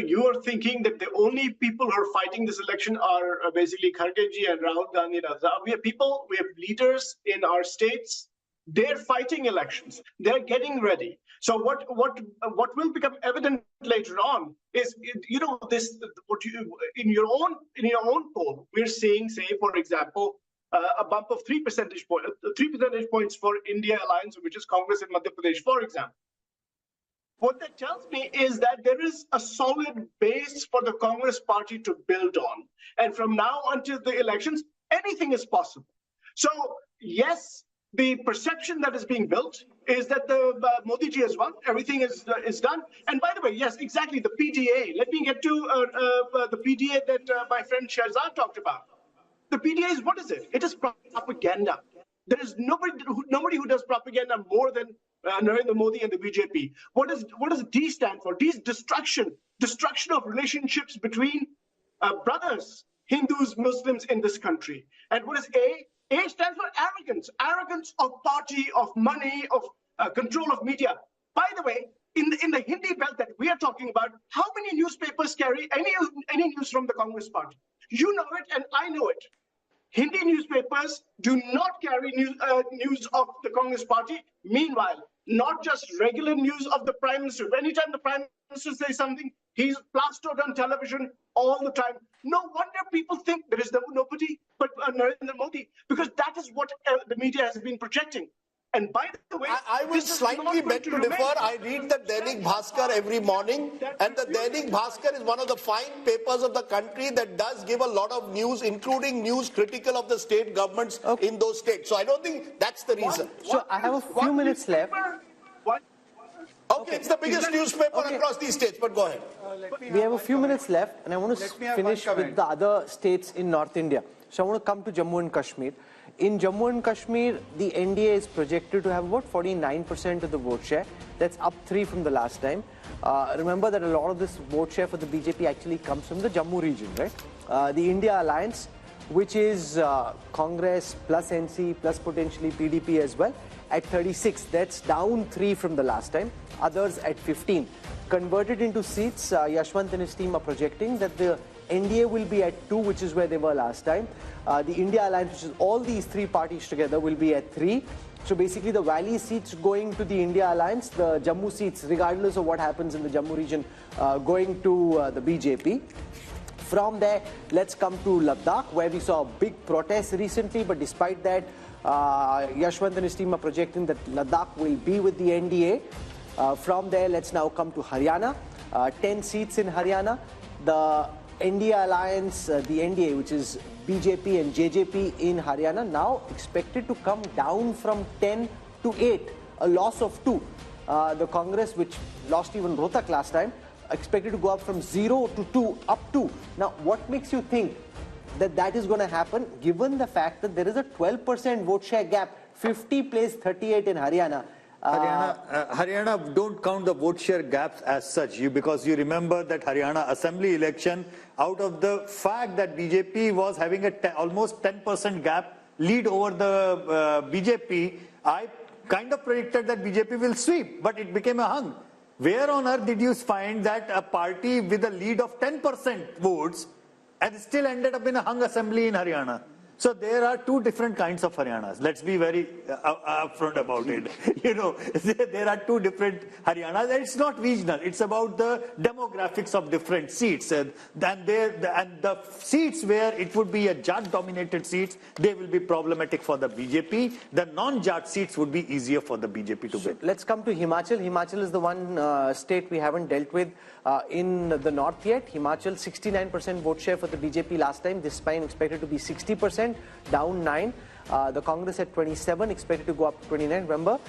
[SPEAKER 12] you are thinking that the only people who are fighting this election are basically Khargeji and Rahul Gandhi. We have people, we have leaders in our states. They're fighting elections. They're getting ready. So what will become evident later on is, you know, this what you in your own poll, we're seeing, say, for example, a bump of 3 percentage points for India Alliance, which is Congress in Madhya Pradesh, for example. What that tells me is that there is a solid base for the Congress party to build on. And from now until the elections, anything is possible. So, yes, the perception that is being built is that the Modi ji has won, everything is done. And by the way, yes, exactly, the PDA. Let me get to the PDA that my friend Shahzad talked about. The PDA is, what is it? It is propaganda. There is nobody who does propaganda more than Narendra Modi and the BJP. What does D stand for? D is destruction of relationships between brothers, Hindus, Muslims in this country. And what is A? A stands for arrogance of party, of money, of control of media. By the way, in the Hindi belt that we are talking about, how many newspapers carry any news from the Congress party? You know it, and I know it. Hindi newspapers do not carry news of the Congress party. Meanwhile, not just regular news of the Prime Minister. Anytime the Prime Minister says something, he's plastered on television all the time. No wonder people think there is nobody but Narendra Modi, because that is what the media has been projecting. And by the way,
[SPEAKER 1] I will slightly beg to differ. I read the Dainik Bhaskar every morning, and the Dainik Bhaskar is one of the fine papers of the country that does give a lot of news, including news critical of the state governments in those states. So I don't think that's the reason.
[SPEAKER 3] So I have a few minutes left.
[SPEAKER 1] Okay, it's the biggest newspaper across these states, but go ahead.
[SPEAKER 3] We have a few minutes left, and I want to finish with the other states in North India. So I want to come to Jammu and Kashmir. In Jammu and Kashmir, the NDA is projected to have about 49% of the vote share. That's up 3 from the last time. Remember that a lot of this vote share for the BJP actually comes from the Jammu region, right? The India Alliance, which is Congress plus NC plus potentially PDP as well, at 36. That's down 3 from the last time. Others at 15. Converted into seats, Yashwant and his team are projecting that the NDA will be at 2, which is where they were last time. The India Alliance, which is all these 3 parties together, will be at 3. So basically the Valley seats going to the India Alliance, the Jammu seats, regardless of what happens in the Jammu region, going to the BJP. From there, let's come to Ladakh, where we saw a big protest recently, but despite that, Yashwant and his team are projecting that Ladakh will be with the NDA. From there, let's now come to Haryana. 10 seats in Haryana. The India Alliance, the NDA, which is BJP and JJP in Haryana, now expected to come down from 10 to 8, a loss of 2. The Congress, which lost even Rohtak last time, expected to go up from 0 to 2, up 2. Now, what makes you think that that is going to happen, given the fact that there is a 12% vote share gap, 50 plays 38 in Haryana?
[SPEAKER 7] Haryana don't count the vote share gaps as such, because you remember that Haryana assembly election, out of the fact that BJP was having a almost 10% gap lead over the BJP, I kind of predicted that BJP will sweep, but it became a hung. Where on earth did you find that a party with a lead of 10% votes and still ended up in a hung assembly in Haryana? So there are 2 different kinds of Haryanas. Let's be very upfront about it. You know, there are 2 different Haryanas. And it's not regional. It's about the demographics of different seats. And the seats where it would be a Jat-dominated seats, they will be problematic for the BJP. The non-Jat seats would be easier for the BJP to win.
[SPEAKER 3] Let's come to Himachal. Himachal is the one state we haven't dealt with in the north yet. Himachal, 69% vote share for the BJP last time. This time expected to be 60%, down 9. The Congress at 27, expected to go up to 29. Remember,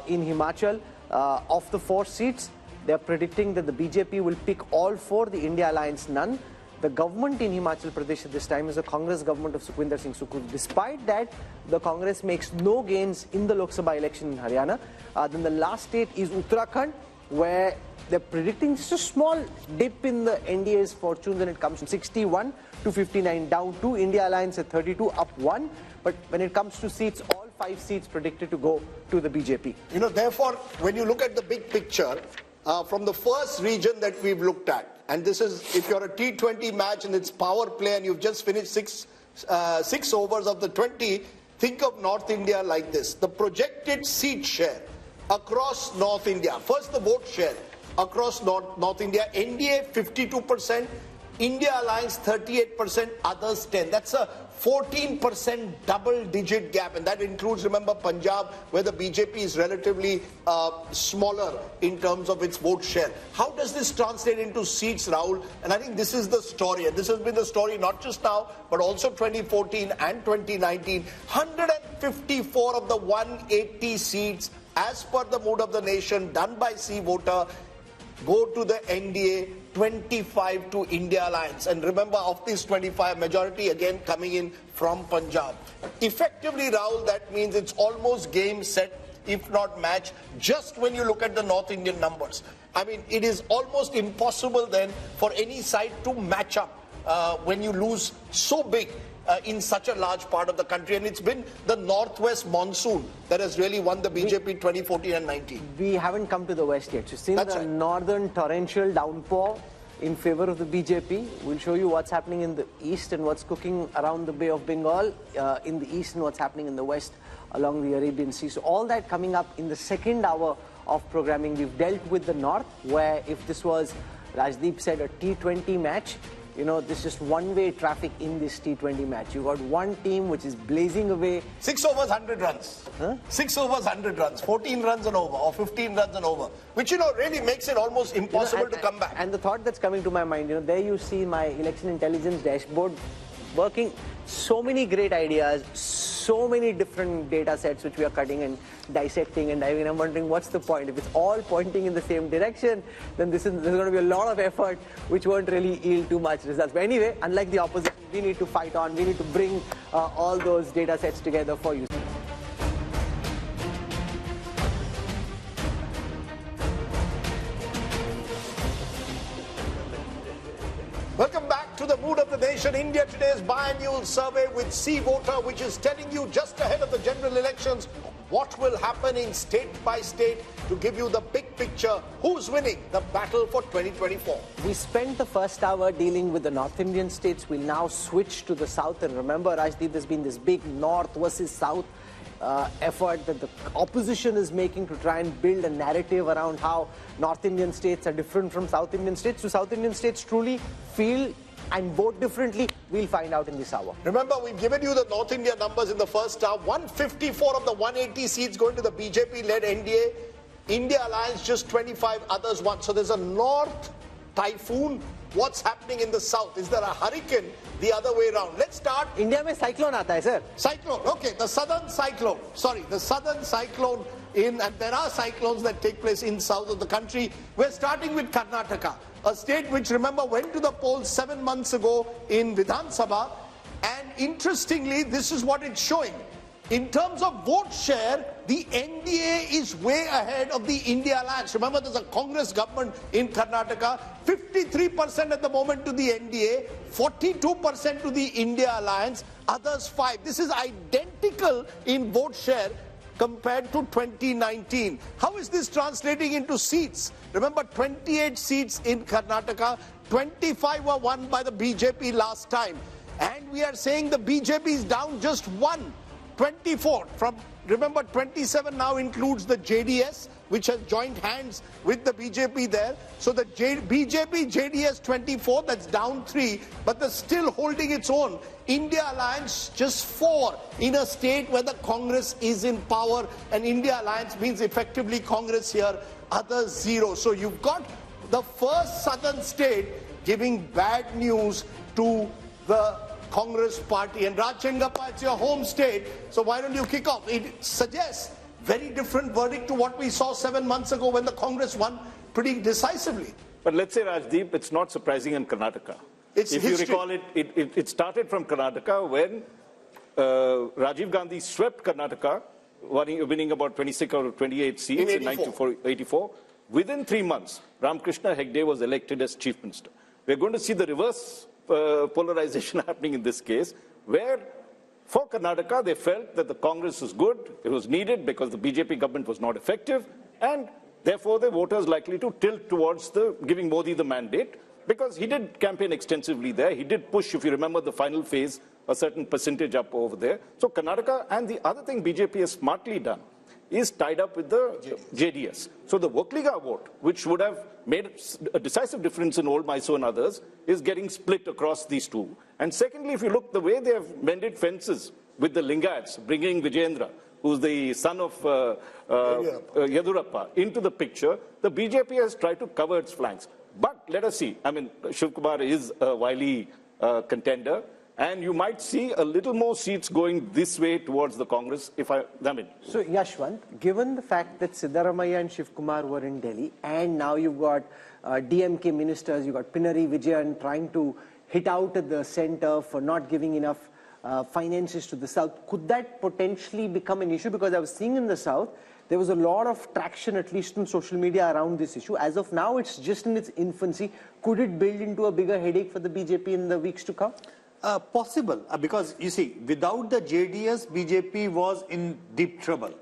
[SPEAKER 3] in Himachal, of the 4 seats, they are predicting that the BJP will pick all 4, the India Alliance none. The government in Himachal Pradesh at this time is a Congress government of Sukhwinder Singh Sukhu. Despite that, the Congress makes no gains in the Lok Sabha election in Haryana. Then the last state is Uttarakhand, where they're predicting just a small dip in the NDA's fortunes when it comes from 61 to 59, down 2. India Alliance at 32, up 1. But when it comes to seats, all 5 seats predicted to go to the BJP.
[SPEAKER 1] You know, therefore, when you look at the big picture, from the first region that we've looked at, and this is if you're a T20 match and it's power play and you've just finished six overs of the 20, think of North India like this. The projected seat share across North India. First, the vote share across North India. NDA 52%, India Alliance 38%, others 10%. That's a 14% double-digit gap, and that includes, remember, Punjab, where the BJP is relatively smaller in terms of its vote share. How does this translate into seats, Rahul? And I think this is the story, and this has been the story not just now, but also 2014 and 2019. 154 of the 180 seats, as per the mood of the nation, done by C-Voter, go to the NDA, 25 to India Alliance. And remember, of these 25, majority again coming in from Punjab. Effectively, Rahul, that means it's almost game, set, if not match, just when you look at the North Indian numbers. I mean, it is almost impossible then for any side to match up when you lose so big in such a large part of the country. And it's been the northwest monsoon that has really won the BJP 2014 and 19.
[SPEAKER 3] We haven't come to the west yet. You've seen the northern torrential downpour in favor of the BJP. We'll show you what's happening in the east and what's cooking around the Bay of Bengal in the east, and what's happening in the west along the Arabian Sea. So all that coming up in the second hour of programming. We've dealt with the north, where if this was, Rajdeep said, a T20 match, you know, there's just one-way traffic in this T20 match. You've got one team which is blazing away.
[SPEAKER 1] 6 overs, 100 runs. Huh? 6 overs, 100 runs. 14 runs and over, or 15 runs and over. Which, you know, really makes it almost impossible to come back.
[SPEAKER 3] And the thought that's coming to my mind, you know, there you see my election intelligence dashboard working. So many great ideas, so many different data sets which we are cutting and dissecting and diving. I'm wondering what's the point. If it's all pointing in the same direction, then there's going to be a lot of effort which won't really yield too much results. But anyway, unlike the opposition, we need to fight on. We need to bring all those data sets together for you.
[SPEAKER 1] Welcome back to the mood of the nation. India Today's biannual survey with C-Voter, which is telling you just ahead of the general elections what will happen in state by state to give you the big picture. Who's winning the battle for 2024?
[SPEAKER 3] We spent the first hour dealing with the North Indian states. We'll now switch to the south. And remember, Rajdeep, there's been this big north versus south effort that the opposition is making to try and build a narrative around how North Indian states are different from South Indian states. Do South Indian states truly feel and vote differently? We'll find out in this hour.
[SPEAKER 1] Remember, we've given you the North India numbers in the first hour. 154 of the 180 seats going to the BJP-led NDA. India Alliance just 25, others 1. So there's a north typhoon. What's happening in the south? Is there a hurricane the other way around? Let's start.
[SPEAKER 3] India mein cyclone aata hai, sir.
[SPEAKER 1] Cyclone, okay. The southern cyclone. Sorry, the southern cyclone and there are cyclones that take place in south of the country. We're starting with Karnataka, a state which, remember, went to the polls 7 months ago in Vidhan Sabha. And interestingly, this is what it's showing. In terms of vote share, the NDA is way ahead of the India Alliance. Remember, there's a Congress government in Karnataka. 53% at the moment to the NDA, 42% to the India Alliance, others 5%. This is identical in vote share compared to 2019. How is this translating into seats? Remember, 28 seats in Karnataka, 25 were won by the BJP last time. And we are saying the BJP is down just 1. 24 from, remember, 27 now includes the JDS, which has joined hands with the BJP there. So the BJP, JDS 24, that's down 3, but they're still holding its own. India Alliance just 4 in a state where the Congress is in power, and India Alliance means effectively Congress here, others 0. So you've got the first southern state giving bad news to the Congress party. And Raj Chengappa, it's your home state, so why don't you kick off? It suggests very different verdict to what we saw 7 months ago when the Congress won pretty decisively.
[SPEAKER 8] But let's say, Rajdeep, it's not surprising in Karnataka. If you recall, it started from Karnataka when Rajiv Gandhi swept Karnataka, winning about 26 or 28 seats in 1984. Within 3 months, Ramakrishna Hegde was elected as chief minister. We're going to see the reverse polarization happening in this case, where for Karnataka they felt that the Congress was good, it was needed because the BJP government was not effective, and Therefore, the voters likely to tilt towards giving Modi the mandate, because he did campaign extensively there. He did push, if you remember the final phase, a certain percentage up over there. So Karnataka, and the other thing BJP has smartly done is tied up with the JDS. So the Vokliga vote, which would have made a decisive difference in Old Mysore and others, is getting split across these two. And secondly, if you look the way they have mended fences with the Lingayats, bringing Vijayendra, who's the son of Yedurappa, into the picture, the BJP has tried to cover its flanks. But let us see. I mean, Shiv Kumar is a wily contender, and you might see a little more seats going this way towards the Congress,
[SPEAKER 3] So, Yashwant, given the fact that Siddaramaiah and Shiv Kumar were in Delhi, and now you've got DMK ministers, you've got Pinarayi Vijayan trying to hit out at the center for not giving enough finances to the south, could that potentially become an issue? Because I was seeing in the south, there was a lot of traction, at least in social media, around this issue. As of now, it's just in its infancy. Could it build into a bigger headache for the BJP in the weeks to come?
[SPEAKER 7] Possible, because you see, without the JDS, BJP was in deep trouble.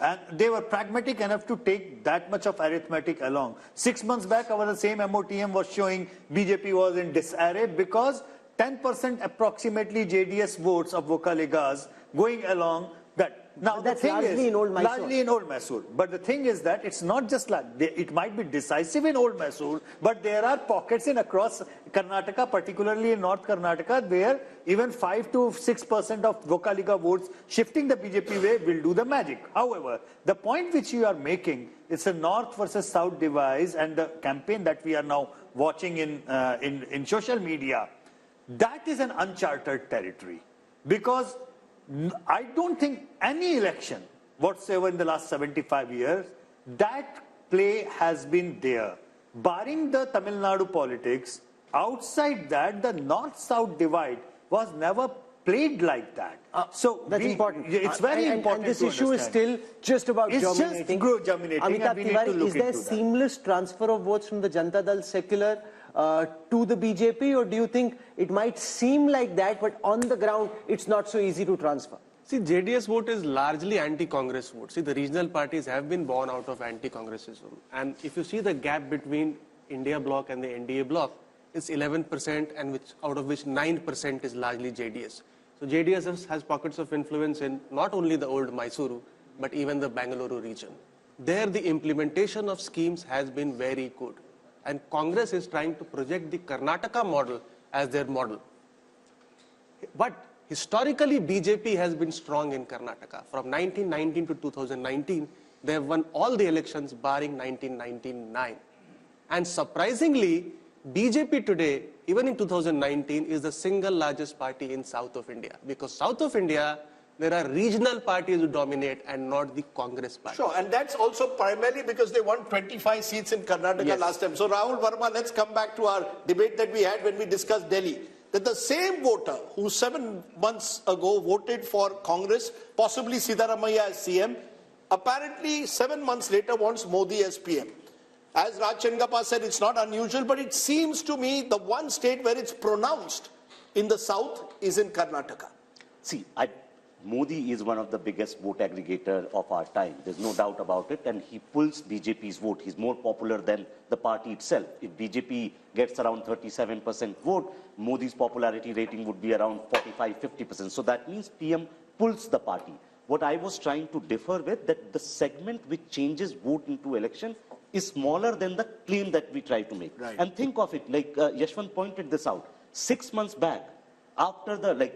[SPEAKER 7] And they were pragmatic enough to take that much of arithmetic along. 6 months back, the same MOTM was showing BJP was in disarray because 10% approximately JDS votes of Vokaligas going along that. Now,
[SPEAKER 3] that's largely in Old Mysore.
[SPEAKER 7] Largely in Old Mysore. But the thing is that it's not just like, it might be decisive in Old Mysore, but there are pockets in across Karnataka, particularly in North Karnataka, where even 5 to 6% of Vokaliga votes shifting the BJP way will do the magic. However, the point which you are making, it's a North versus South divide, and the campaign that we are now watching in social media, that is an uncharted territory. Because I don't think any election whatsoever in the last 75 years, that play has been there. Barring the Tamil Nadu politics, outside that, the North-South divide was never played like that.
[SPEAKER 3] So that's important.
[SPEAKER 7] It's very important.
[SPEAKER 3] And this issue is still just about germinating.
[SPEAKER 7] It's just germinating.
[SPEAKER 3] Amitabh Tiwari, is there seamless transfer of votes from the Janata Dal secular to the BJP, or do you think it might seem like that, but on the ground, it's not so easy to transfer?
[SPEAKER 10] See, JDS vote is largely anti-Congress vote. See, the regional parties have been born out of anti-Congressism. And if you see the gap between India bloc and the NDA bloc, it's 11%, and out of which 9% is largely JDS. So JDS has pockets of influence in not only the old Mysuru, but even the Bangalore region. There, the implementation of schemes has been very good. And Congress is trying to project the Karnataka model as their model. But historically, BJP has been strong in Karnataka. From 1919 to 2019, they have won all the elections barring 1999. And surprisingly, BJP today, even in 2019, is the single largest party in South of India. Because South of India, there are regional parties who dominate and not the Congress party.
[SPEAKER 1] Sure, and that's also primarily because they won 25 seats in Karnataka last time. So Rahul Verma, let's come back to our debate that we had when we discussed Delhi. That the same voter who 7 months ago voted for Congress, possibly Siddaramaiah as CM, apparently 7 months later wants Modi as PM. As Raj Chengappa said, it's not unusual, but it seems to me the one state where it's pronounced in the south is in Karnataka.
[SPEAKER 11] See, Modi is one of the biggest vote aggregator of our time. There's no doubt about it. And he pulls BJP's vote. He's more popular than the party itself. If BJP gets around 37% vote, Modi's popularity rating would be around 45-50%. So that means PM pulls the party. What I was trying to differ with, that the segment which changes vote into election is smaller than the claim that we try to make.
[SPEAKER 7] Right.
[SPEAKER 11] And think of it, like Yashwant pointed this out. 6 months back, after the,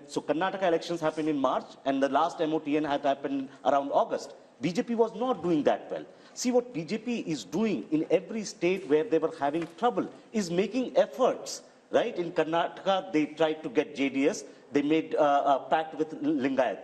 [SPEAKER 11] so Karnataka elections happened in March and the last MOTN had happened around August. BJP was not doing that well. See, what BJP is doing in every state where they were having trouble is making efforts, right? In Karnataka, they tried to get JDS. They made a pact with Lingayat.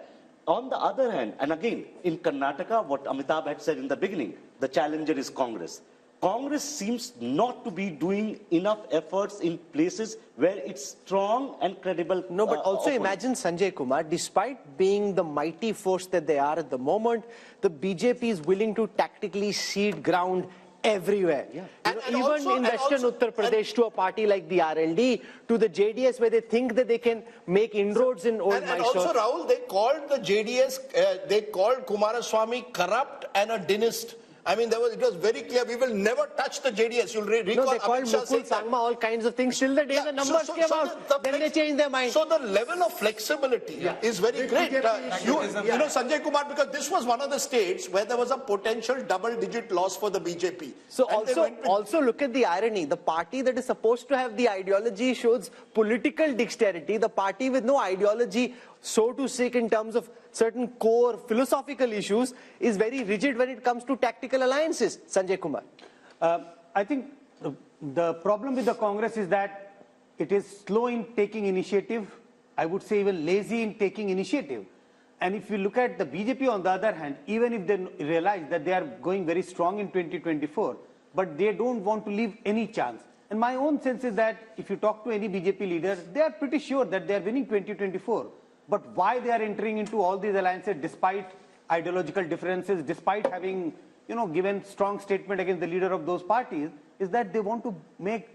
[SPEAKER 11] On the other hand, and again, in Karnataka, what Amitabh had said in the beginning, the challenger is Congress. Congress seems not to be doing enough efforts in places where it's strong and credible.
[SPEAKER 3] No, but also imagine, Sanjay Kumar, despite being the mighty force that they are at the moment, the BJP is willing to tactically cede ground everywhere. Yeah. Even in Western Uttar Pradesh, to a party like the RLD, to the JDS, where they think that they can make inroads in Old Mysore.
[SPEAKER 1] And also, Rahul, they called the JDS, they called Kumaraswamy corrupt and a dynast. I mean, it was very clear. We will never touch the JDS. You'll recall
[SPEAKER 3] they called Mukul Sangma all kinds of things till the day the numbers came out. Then they changed their mind.
[SPEAKER 1] So the level of flexibility is very great. You know, Sanjay Kumar, because this was one of the states where there was a potential double-digit loss for the BJP.
[SPEAKER 3] So also look at the irony. The party that is supposed to have the ideology shows political dexterity. The party with no ideology, so to speak, in terms of certain core philosophical issues, is very rigid when it comes to tactical alliances. Sanjay Kumar.
[SPEAKER 9] I think the problem with the Congress is that it is slow in taking initiative. I would say even lazy in taking initiative. And if you look at the BJP on the other hand, even if they realize that they are going very strong in 2024, but they don't want to leave any chance. And my own sense is that if you talk to any BJP leader, they are pretty sure that they are winning 2024. But why they are entering into all these alliances despite ideological differences, despite having, given strong statement against the leader of those parties, is that they want to big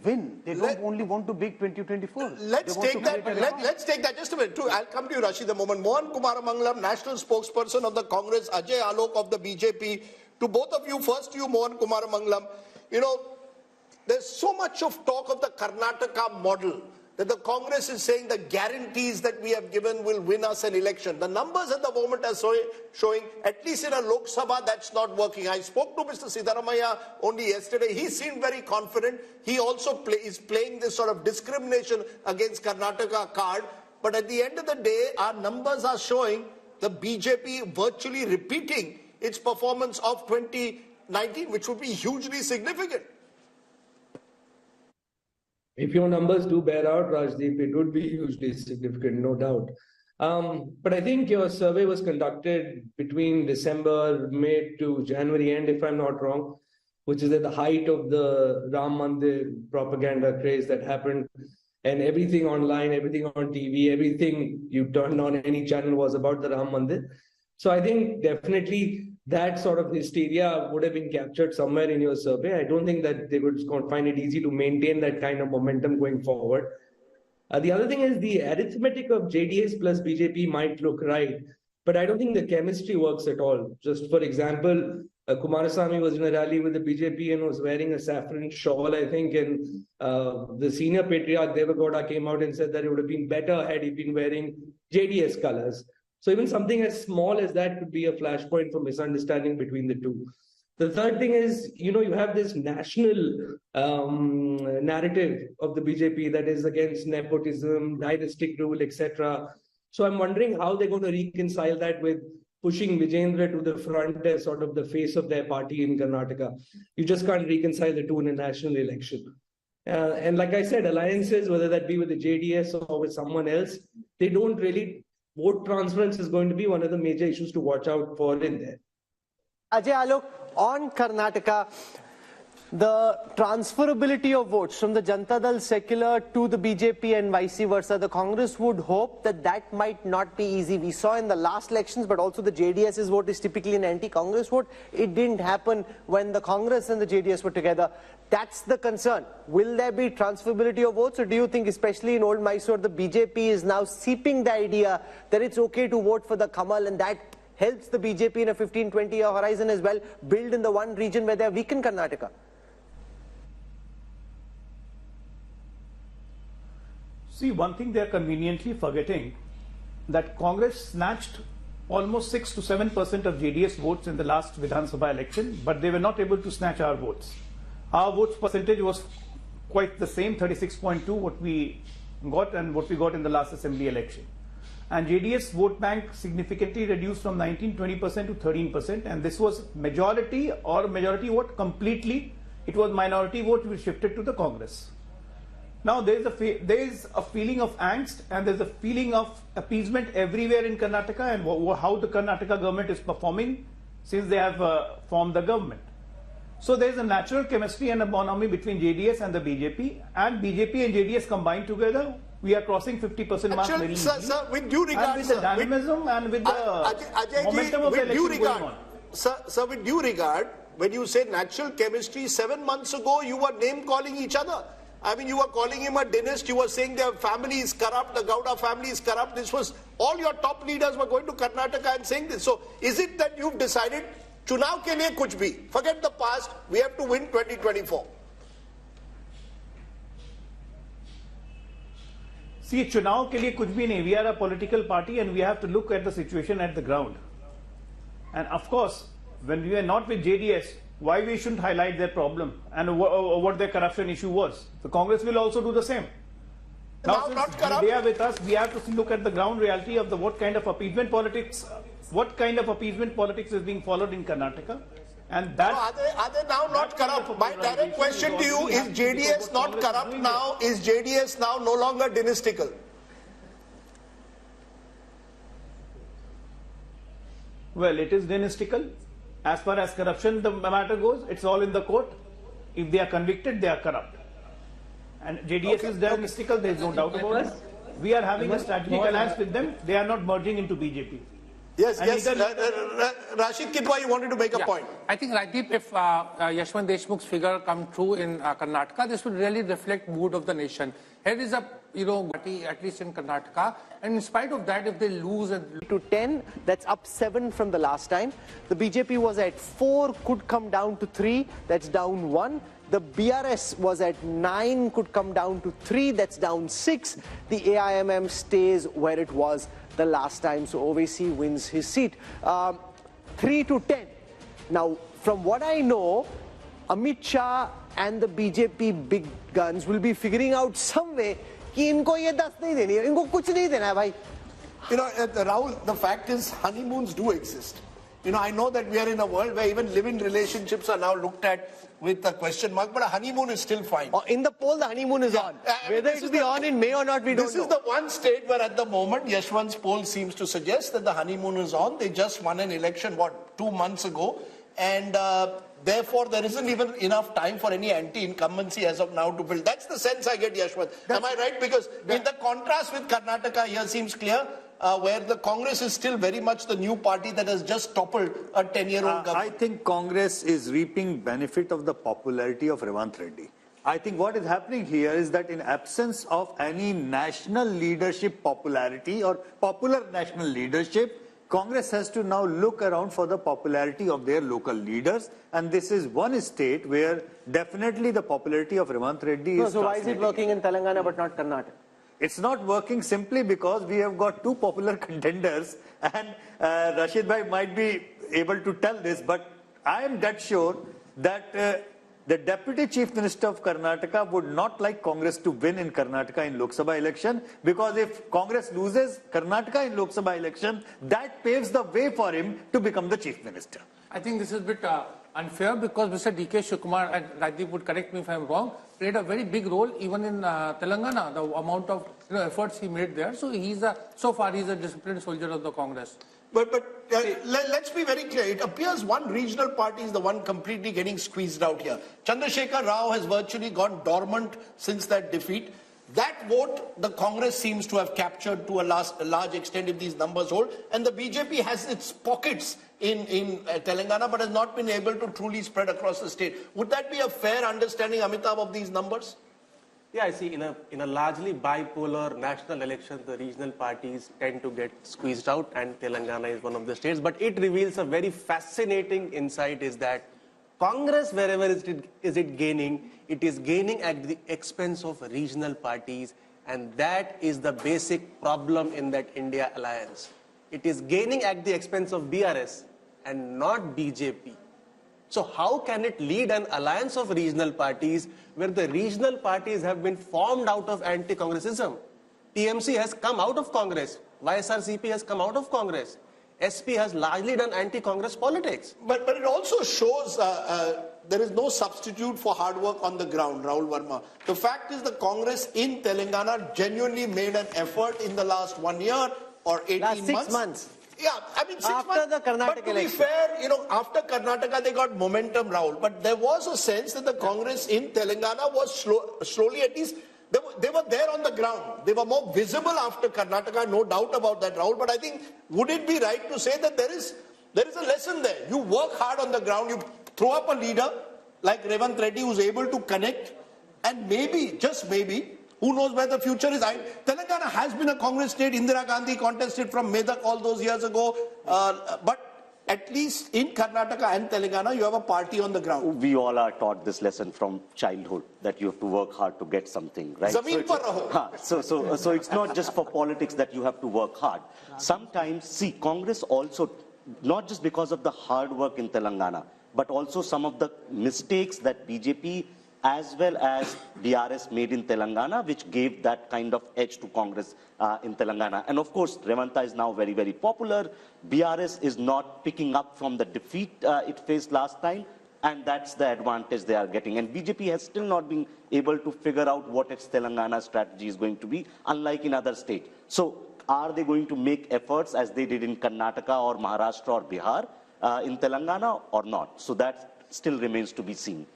[SPEAKER 9] win. They don't only want to big 2024.
[SPEAKER 1] Let's take that just a minute. I'll come to you, Rashid, a moment. Mohan Kumar Mangalam, national spokesperson of the Congress, Ajay Alok of the BJP. To both of you, first to you, Mohan Kumar Mangalam. There's so much of talk of the Karnataka model that the Congress is saying the guarantees that we have given will win us an election. The numbers at the moment are showing, at least in a Lok Sabha, that's not working. I spoke to Mr. Siddaramaiah only yesterday. He seemed very confident. He also is playing this sort of discrimination against Karnataka card. But at the end of the day, our numbers are showing the BJP virtually repeating its performance of 2019, which would be hugely significant.
[SPEAKER 14] If your numbers do bear out, Rajdeep, it would be hugely significant, no doubt. But I think your survey was conducted between December, May to January end, if I'm not wrong, which is at the height of the Ram Mandir propaganda craze that happened. And everything online, everything on TV, everything you turned on any channel was about the Ram Mandir. So I think definitely that sort of hysteria would have been captured somewhere in your survey. I don't think that they would find it easy to maintain that kind of momentum going forward. The other thing is the arithmetic of JDS plus BJP might look right, but I don't think the chemistry works at all. Just for example, Kumarasamy was in a rally with the BJP and was wearing a saffron shawl, I think, and the senior patriarch Devagowda came out and said that it would have been better had he been wearing JDS colors. So even something as small as that could be a flashpoint for misunderstanding between the two. The third thing is, you have this national narrative of the BJP that is against nepotism, dynastic rule, etc. So I'm wondering how they're going to reconcile that with pushing Vijayendra to the front as sort of the face of their party in Karnataka. You just can't reconcile the two in a national election. And like I said, alliances, whether that be with the JDS or with someone else, they don't really... Vote transference is going to be one of the major issues to watch out for in there.
[SPEAKER 3] Ajay Alok, on Karnataka, the transferability of votes from the Janata Dal secular to the BJP and vice versa, the Congress would hope that that might not be easy. We saw in the last elections, but also the JDS's vote is typically an anti-Congress vote. It didn't happen when the Congress and the JDS were together. That's the concern. Will there be transferability of votes, or do you think, especially in Old Mysore, the BJP is now seeping the idea that it's okay to vote for the Kamal, and that helps the BJP in a 15-20 year horizon as well, build in the one region where they are weak in Karnataka?
[SPEAKER 15] See, one thing they are conveniently forgetting, that Congress snatched almost 6 to 7% of JDS votes in the last Vidhan Sabha election, but they were not able to snatch our votes. Our votes percentage was quite the same, 36.2, what we got and what we got in the last assembly election. And JDS vote bank significantly reduced from 19-20% to 13%, and this was majority or majority vote completely. It was minority vote which shifted to the Congress. Now there is a feeling of angst and there is a feeling of appeasement everywhere in Karnataka, and how the Karnataka government is performing since they have formed the government. So there is a natural chemistry and a bonhomie between JDS and the BJP, and BJP and JDS combined together, we are crossing 50% mark very easily.
[SPEAKER 1] Sir, with due regard,
[SPEAKER 15] and with the dynamism and with the momentum of the election going on.
[SPEAKER 1] Sir, with due regard, when you say natural chemistry, 7 months ago you were name-calling each other. I mean, you were calling him a dynast, you were saying their family is corrupt, the Gowda family is corrupt. This was, all your top leaders were going to Karnataka and saying this. So, is it that you've decided चुनाव के लिए कुछ भी. Forget the past. We have to win 2024.
[SPEAKER 15] See, चुनाव के लिए कुछ भी नहीं. We are a political party and we have to look at the situation at the ground. And of course, when we are not with JDS, why we shouldn't highlight their problem and what their corruption issue was. The Congress will also do the same. Now, since they are with us, we have to look at the ground reality of what kind of appeasement politics is being followed in Karnataka. And that
[SPEAKER 1] are they now not corrupt? My direct question to you is: JDS not corrupt now? Is JDS now no longer dynastical?
[SPEAKER 15] Well, it is dynastical. As far as corruption the matter goes, it's all in the court. If they are convicted, they are corrupt. And JDS is dynastical, there is no doubt about it. We are having a strategic alliance with them. They are not merging into BJP.
[SPEAKER 1] Yes, Rashid Kidwai, you wanted to make a point.
[SPEAKER 13] I think, Rajdeep, if Yashwant Deshmukh's figure come true in Karnataka, this would really reflect mood of the nation. Here is a, party, at least in Karnataka, and in spite of that, if they lose
[SPEAKER 3] to 10, that's up 7 from the last time. The BJP was at 4, could come down to 3, that's down 1. The BRS was at 9, could come down to 3, that's down 6. The AIMM stays where it was the last time, so OVC wins his seat. 3 to 10. Now, from what I know, Amit Shah and the BJP big guns will be figuring out some way कि इनको ये 10 नहीं देनी है, इनको कुछ नहीं देना है भाई.
[SPEAKER 1] Rahul, the fact is honeymoons do exist. I know that we are in a world where even live-in relationships are now looked at with a question mark, but a honeymoon is still fine.
[SPEAKER 3] In the poll, the honeymoon is on. Whether it will be on in May or not, we don't know.
[SPEAKER 1] This is the one state where at the moment Yashwant's poll seems to suggest that the honeymoon is on. They just won an election, 2 months ago? And therefore, there isn't even enough time for any anti-incumbency as of now to build. That's the sense I get, Yashwant. Am I right? Because in the contrast with Karnataka here seems clear, where the Congress is still very much the new party that has just toppled a 10-year-old government.
[SPEAKER 7] I think Congress is reaping benefit of the popularity of Revant Reddy. I think what is happening here is that in absence of any national leadership popularity or popular national leadership, Congress has to now look around for the popularity of their local leaders, and this is one state where definitely the popularity of Revant Reddy is.
[SPEAKER 3] So why is it working in Telangana but not Karnataka?
[SPEAKER 7] It's not working simply because we have got 2 popular contenders, and Rashid Bhai might be able to tell this, but I am dead sure that the Deputy Chief Minister of Karnataka would not like Congress to win in Karnataka in Lok Sabha election, because if Congress loses Karnataka in Lok Sabha election, that paves the way for him to become the Chief Minister.
[SPEAKER 13] I think this is a bit unfair, because Mr. D.K. Shivkumar, and Rajdeep would correct me if I'm wrong, played a very big role even in Telangana, the amount of efforts he made there. So so far he's a disciplined soldier of the Congress.
[SPEAKER 1] But let's be very clear. It appears one regional party is the one completely getting squeezed out here. Chandrasekhar Rao has virtually gone dormant since that defeat. That vote, the Congress seems to have captured to a large extent if these numbers hold. And the BJP has its pockets in Telangana, but has not been able to truly spread across the state. Would that be a fair understanding, Amitabh, of these numbers?
[SPEAKER 10] Yeah, I see. In a largely bipolar national election, the regional parties tend to get squeezed out, and Telangana is one of the states. But it reveals a very fascinating insight: is that Congress, wherever is it gaining, it is gaining at the expense of regional parties, and that is the basic problem in that India alliance. It is gaining at the expense of BRS and not BJP. So how can it lead an alliance of regional parties where the regional parties have been formed out of anti-Congressism? TMC has come out of Congress. YSRCP has come out of Congress. SP has largely done anti-Congress politics.
[SPEAKER 1] But it also shows there is no substitute for hard work on the ground, Rahul Verma. The fact is the Congress in Telangana genuinely made an effort in the last 1 year or 18 months.
[SPEAKER 3] 6 months.
[SPEAKER 1] Yeah, I mean 6 months.
[SPEAKER 3] After the Karnataka
[SPEAKER 1] but to be fair, after Karnataka they got momentum, Rahul. But there was a sense that the Congress in Telangana was slowly, at least, they were there on the ground. They were more visible after Karnataka, no doubt about that, Rahul. But I think, would it be right to say that there is a lesson there? You work hard on the ground, you throw up a leader like Revant Reddy who's able to connect, and maybe, just maybe, who knows where the future is? Telangana has been a Congress state. Indira Gandhi contested from Medak all those years ago. But at least in Karnataka and Telangana, you have a party on the ground.
[SPEAKER 11] We all are taught this lesson from childhood, that you have to work hard to get something, right?
[SPEAKER 1] Zameen par raho.
[SPEAKER 11] So it's not just for politics that you have to work hard. Sometimes, see, Congress also, not just because of the hard work in Telangana, but also some of the mistakes that BJP as well as BRS made in Telangana, which gave that kind of edge to Congress in Telangana. And of course, Revanta is now very, very popular. BRS is not picking up from the defeat it faced last time, and that's the advantage they are getting. And BJP has still not been able to figure out what its Telangana strategy is going to be, unlike in other states. So are they going to make efforts as they did in Karnataka or Maharashtra or Bihar in Telangana or not? So that still remains to be seen.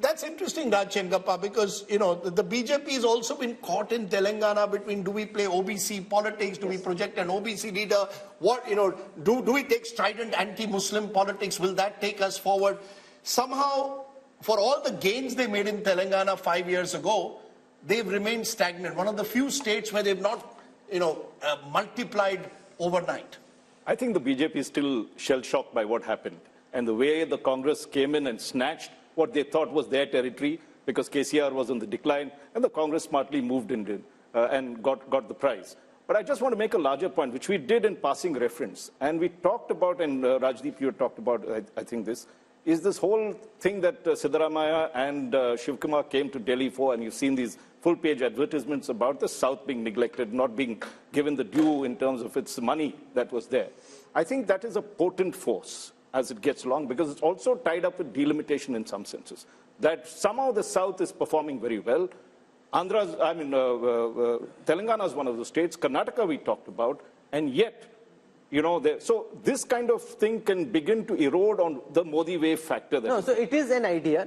[SPEAKER 1] That's interesting, Raj Chengappa, because, you know, the BJP has also been caught in Telangana between, do we play OBC politics, do we project an OBC leader, what, you know, do we take strident anti-Muslim politics, will that take us forward? Somehow, for all the gains they made in Telangana 5 years ago, they've remained stagnant. One of the few states where they've not, you know, multiplied overnight.
[SPEAKER 8] I think the BJP is still shell-shocked by what happened. And the way the Congress came in and snatched what they thought was their territory, because KCR was on the decline, and the Congress smartly moved in and got the prize. But I just want to make a larger point, which we did in passing reference. And we talked about, and Rajdeep, you talked about, I think this, is this whole thing that Siddaramaiah and Shivkumar came to Delhi for, and you've seen these full-page advertisements about the South being neglected, not being given the due in terms of its money that was there. I think that is a potent force as it gets along, because it's also tied up with delimitation in some senses. That somehow the South is performing very well. Telangana is one of the states, Karnataka we talked about, and yet, you know, so this kind of thing can begin to erode on the Modi wave factor.
[SPEAKER 3] No, so it is an idea.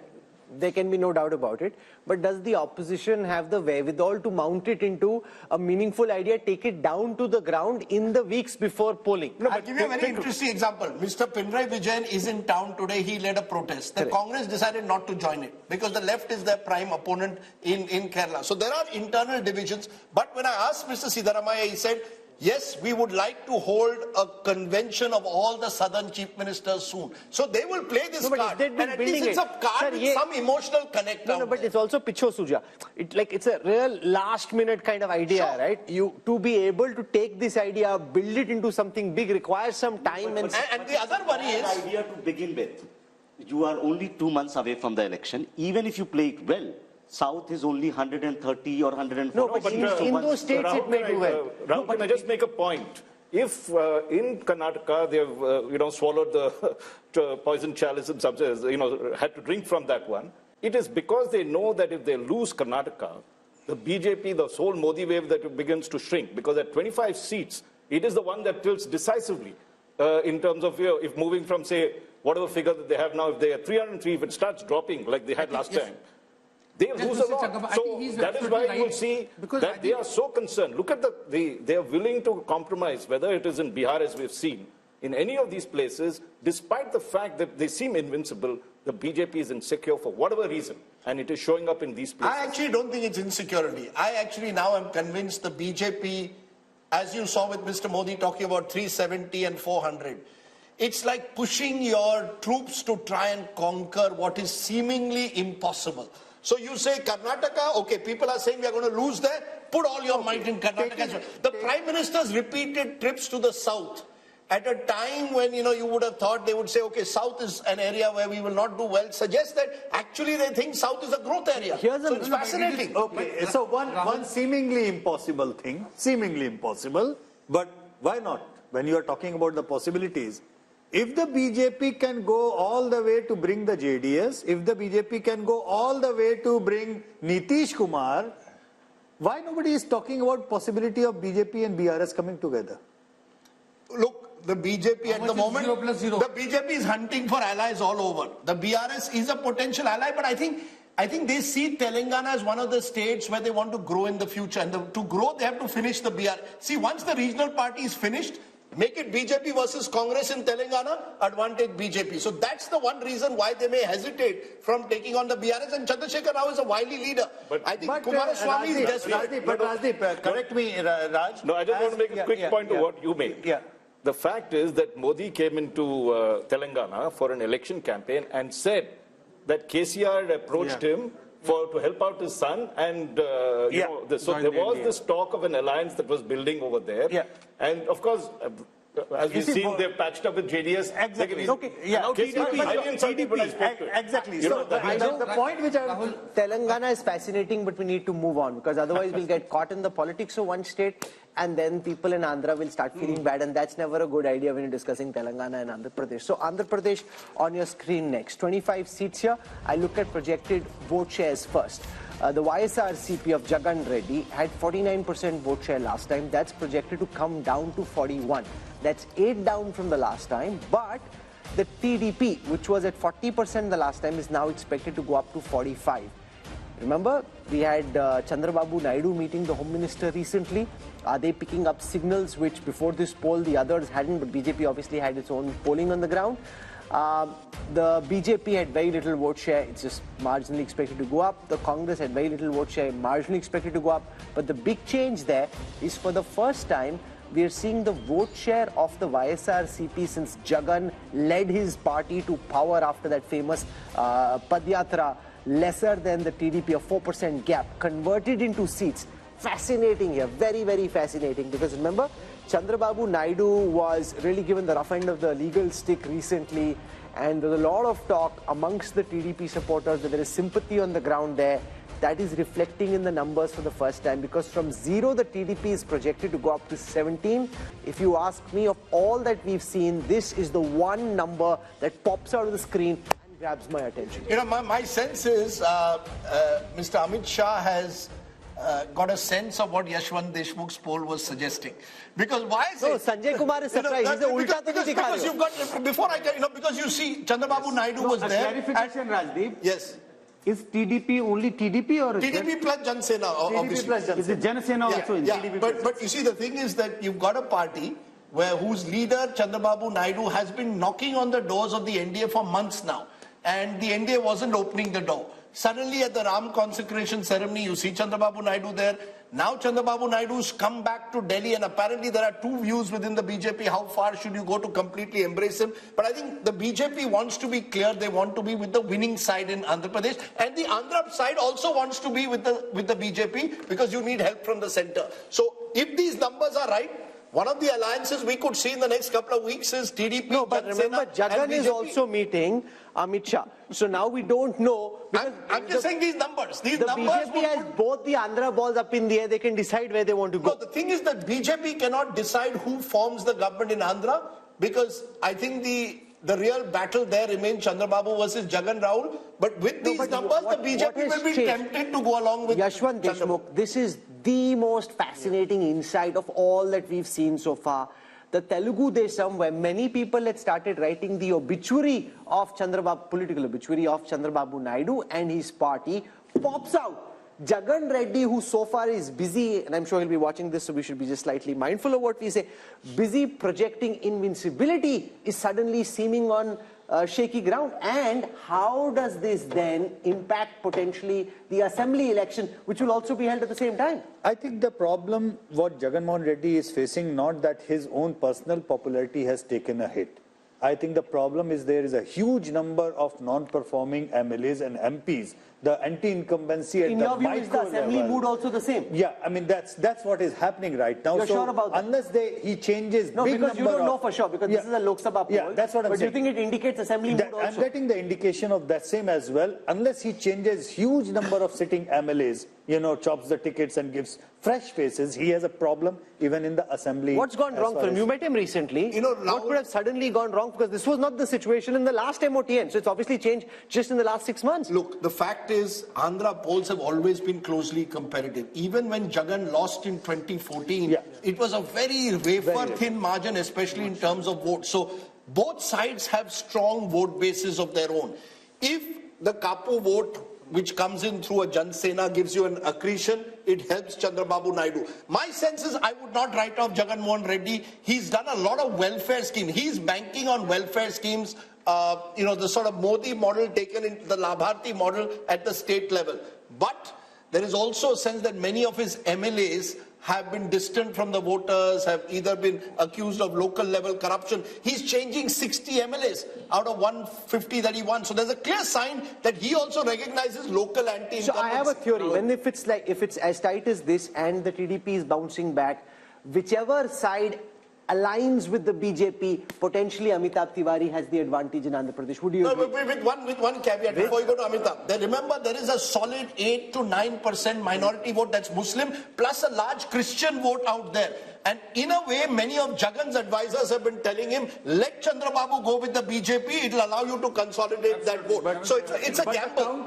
[SPEAKER 3] There can be no doubt about it. But does the opposition have the wherewithal to mount it into a meaningful idea, take it down to the ground in the weeks before polling?
[SPEAKER 1] No, but give you a very interesting example. Mr. Pinarayi Vijayan is in town today. He led a protest. The Congress decided not to join it because the left is their prime opponent in Kerala. So there are internal divisions. But when I asked Mr. Siddaramaiah, he said, yes, we would like to hold a convention of all the southern chief ministers soon. So they will play this card. And at least it's a card with some emotional connect.
[SPEAKER 3] No, but it's also picho suja. It's a real last minute kind of idea, right? You to be able to take this idea, build it into something big requires some time.
[SPEAKER 11] And
[SPEAKER 1] the other worry is...
[SPEAKER 11] The idea to begin with, you are only 2 months away from the election. Even if you play it well, South is only 130 or 140.
[SPEAKER 3] No, but in those states
[SPEAKER 8] Rahul,
[SPEAKER 3] it may do well.
[SPEAKER 8] Rahul, can I just make a point? If in Karnataka they've swallowed the poison chalice and had to drink from that one, it is because they know that if they lose Karnataka, the BJP, the whole Modi wave that begins to shrink, because at 25 seats, it is the one that tilts decisively in terms of if moving from, say, whatever figure that they have now, if they are 303, if it starts dropping like they had last time, they lose a lot. So that is why you will see that they are so concerned. Look at they are willing to compromise, whether it is in Bihar, as we've seen, in any of these places, despite the fact that they seem invincible, the BJP is insecure for whatever reason, and it is showing up in these places.
[SPEAKER 1] I actually don't think it's insecurity. I actually now am convinced the BJP, as you saw with Mr. Modi talking about 370 and 400, it's like pushing your troops to try and conquer what is seemingly impossible. So you say Karnataka, okay, people are saying we are going to lose there, put all your might in Karnataka. The Prime Minister's repeated trips to the South at a time when, you would have thought they would say, okay, South is an area where we will not do well, suggests that actually they think South is a growth area. So it's fascinating.
[SPEAKER 7] Okay, so one seemingly impossible thing, but why not? When you are talking about the possibilities, if the BJP can go all the way to bring the JDS, if the BJP can go all the way to bring Nitish Kumar, why nobody is talking about possibility of BJP and BRS coming together?
[SPEAKER 1] Look, the BJP at the moment, the BJP is hunting for allies all over. The BRS is a potential ally, but I think they see Telangana as one of the states where they want to grow in the future. And to grow, they have to finish the BRS. See, once the regional party is finished, make it BJP versus Congress in Telangana, advantage BJP. So that's the one reason why they may hesitate from taking on the BRS. And Chandrasekhar Rao is a wily leader. I think Kumaraswamy is desperate.
[SPEAKER 7] Rajdeep, correct me, Raj.
[SPEAKER 8] No, I just want to make a quick point to what you made.
[SPEAKER 7] Yeah.
[SPEAKER 8] The fact is that Modi came into Telangana for an election campaign and said that KCR approached him to help out his son, and so there was this talk of an alliance that was building over there. And of course, as we've seen, they've patched up with JDS.
[SPEAKER 9] Exactly. Exactly.
[SPEAKER 3] So the point which Telangana is fascinating, but we need to move on, because otherwise we'll get caught in the politics of one state, and then people in Andhra will start feeling bad, and that's never a good idea when you're discussing Telangana and Andhra Pradesh. So Andhra Pradesh on your screen next. 25 seats here. I look at projected vote shares first. The YSRCP of Jagan Reddy had 49% vote share last time. That's projected to come down to 41. That's 8 down from the last time. But the TDP, which was at 40% the last time, is now expected to go up to 45. Remember, we had Chandrababu Naidu meeting the Home Minister recently. Are they picking up signals which before this poll the others hadn't, but BJP obviously had its own polling on the ground? The BJP had very little vote share, it's just marginally expected to go up. The Congress had very little vote share, marginally expected to go up. But the big change there is, for the first time, we are seeing the vote share of the YSRCP since Jagan led his party to power after that famous Padyatra, lesser than the TDP, a 4% gap, converted into seats. Fascinating here, very, very fascinating, because remember, Chandrababu Naidu was really given the rough end of the legal stick recently, and there's a lot of talk amongst the TDP supporters that there is sympathy on the ground there. That is reflecting in the numbers for the first time, because from 0 the TDP is projected to go up to 17. If you ask me, of all that we've seen, this is the one number that pops out of the screen and grabs my attention.
[SPEAKER 1] You know, my sense is Mr. Amit Shah has got a sense of what Yashwant Deshmukh's poll was suggesting. Because why is it?
[SPEAKER 3] Sanjay Kumar is surprised. He's the ulta
[SPEAKER 1] because you've got, before I get, because you see, Chandrababu Naidu was there.
[SPEAKER 9] Clarification, Rajdeep.
[SPEAKER 1] Yes.
[SPEAKER 9] Is TDP only TDP or
[SPEAKER 1] TDP plus Jan Sena, obviously.
[SPEAKER 9] Plus Jan Sena. Is it Jan Sena also in TDP?
[SPEAKER 1] But you see, the thing is that you've got a party whose leader, Chandrababu Naidu, has been knocking on the doors of the NDA for months now. And the NDA wasn't opening the door. Suddenly at the Ram consecration ceremony, you see Chandrababu Naidu there. Now Chandrababu Naidu's come back to Delhi, and apparently there are two views within the BJP. How far should you go to completely embrace him? But I think the BJP wants to be clear. They want to be with the winning side in Andhra Pradesh. And the Andhra side also wants to be with the BJP, because you need help from the center. So if these numbers are right, one of the alliances we could see in the next couple of weeks is TDP.
[SPEAKER 3] No, but remember, Jagan is also meeting Amit Shah. So now we don't know.
[SPEAKER 1] I'm just saying these numbers. These
[SPEAKER 3] the
[SPEAKER 1] numbers
[SPEAKER 3] BJP has both the Andhra balls up in the air. They can decide where they want to go.
[SPEAKER 1] No, the thing is that BJP cannot decide who forms the government in Andhra, because I think the real battle there remains Chandrababu versus Jagan Rahul. But with these numbers, the BJP will be tempted to go along with
[SPEAKER 3] Yashwant Deshmukh. This is the most fascinating insight of all that we've seen so far. The Telugu Desam, where many people had started writing the obituary of Chandrababu, political obituary of Chandrababu Naidu and his party, pops out. Jagan Reddy, who so far is busy, and I'm sure he'll be watching this, so we should be just slightly mindful of what we say, busy projecting invincibility, is suddenly seeming on shaky ground. And how does this then impact potentially the assembly election, which will also be held at the same time?
[SPEAKER 7] I think the problem what Jagan Mohan Reddy is facing, not that his own personal popularity has taken a hit. I think the problem is there is a huge number of non-performing MLAs and MPs. The anti-incumbency at the micro level. In your view, is the assembly
[SPEAKER 3] mood also the same?
[SPEAKER 7] Yeah, I mean that's what is happening right now.
[SPEAKER 3] You're sure about that?
[SPEAKER 7] Unless he changes,
[SPEAKER 3] no,
[SPEAKER 7] big
[SPEAKER 3] because you don't know for sure, because this is a Lok Sabha poll.
[SPEAKER 7] Yeah, that's what I'm saying.
[SPEAKER 3] But do you think it indicates assembly mood also?
[SPEAKER 7] I'm getting the indication of that same as well. Unless he changes huge number of sitting MLAs, chops the tickets and gives fresh faces, he has a problem even in the assembly.
[SPEAKER 3] What's gone wrong for him? You met him recently. What could have suddenly gone wrong? Because this was not the situation in the last MOTN. So it's obviously changed just in the last 6 months.
[SPEAKER 1] Look, the fact is, Andhra polls have always been closely competitive. Even when Jagan lost in 2014, it was a very wafer-thin margin, especially in terms of votes. So both sides have strong vote bases of their own. If the Kapu vote, which comes in through a Jan Sena, gives you an accretion, it helps Chandrababu Naidu. My sense is I would not write off Jagan Mohan Reddy. He's done a lot of welfare schemes. He's banking on welfare schemes, the sort of Modi model taken into the Labharti model at the state level. But there is also a sense that many of his MLAs have been distant from the voters, have either been accused of local level corruption. He's changing 60 MLAs out of 150 that he won. So there's a clear sign that he also recognizes local anti-incumbency.
[SPEAKER 3] So I have a theory. When if it's as tight as this and the TDP is bouncing back, whichever side aligns with the BJP, potentially Amitabh Tiwari has the advantage in Andhra Pradesh. Would you agree?
[SPEAKER 1] With one caveat before you go to Amitabh. Remember, there is a solid 8 to 9% minority vote that's Muslim, plus a large Christian vote out there. And in a way, many of Jagan's advisors have been telling him, let Chandrababu go with the BJP, it'll allow you to consolidate that vote. So it's a gamble.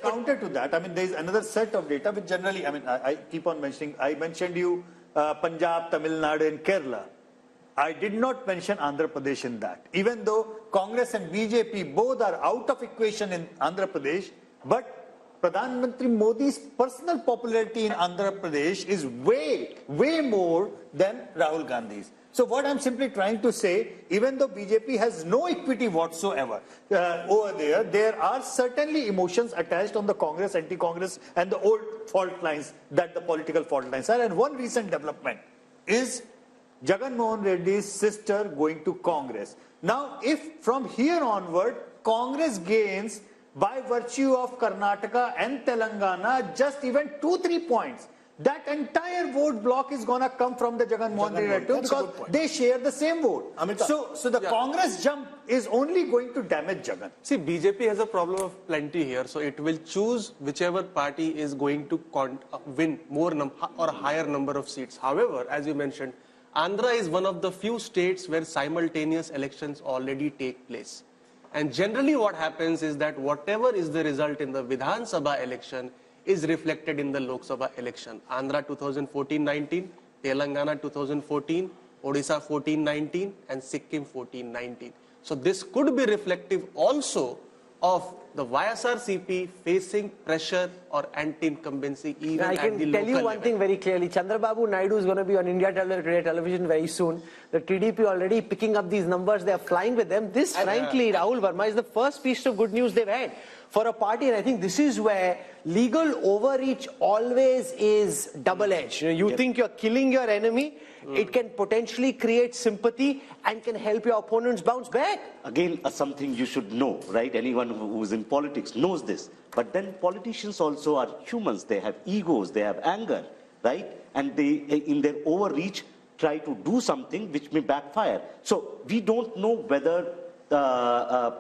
[SPEAKER 7] Counter to that, I mean, there is another set of data which generally, I mean, I keep on mentioning, I mentioned you Punjab, Tamil Nadu and Kerala. I did not mention Andhra Pradesh in that. Even though Congress and BJP both are out of equation in Andhra Pradesh, but Pradhan Mantri Modi's personal popularity in Andhra Pradesh is way more than Rahul Gandhi's. So what I'm simply trying to say, even though BJP has no equity whatsoever over there, there are certainly emotions attached on the Congress, anti-Congress and the old fault lines that the political fault lines are. And one recent development is Jagan Mohan Reddy's sister going to Congress. Now, if from here onward, Congress gains by virtue of Karnataka and Telangana just even 2-3 points, that entire vote block is going to come from the Jagan Mohan Reddy because they share the same vote. So the Congress jump is only going to damage Jagan.
[SPEAKER 10] See, BJP has a problem of plenty here, so it will choose whichever party is going to win more or a higher number of seats. However, as you mentioned, Andhra is one of the few states where simultaneous elections already take place. And generally what happens is that whatever is the result in the Vidhan Sabha election is reflected in the Lok Sabha election. Andhra 2014-19, Telangana 2014, Odisha 14-19 and Sikkim 14-19. So this could be reflective also of the YSRCP facing pressure or anti-incumbency even at the local level. I can tell you one thing very clearly. Chandrababu Naidu is going to be on India television very soon. The TDP already picking up these numbers. They are flying with them. This, frankly, Rahul Verma, is the first piece of good news they've had for a party. And I think this is where legal overreach always is double-edged. You think you're killing your enemy. It can potentially create sympathy and can help your opponents bounce back.
[SPEAKER 11] Again, something you should know, right? Anyone who is in politics knows this. But then politicians also are humans. They have egos, they have anger, right? And they, in their overreach, try to do something which may backfire. So we don't know whether the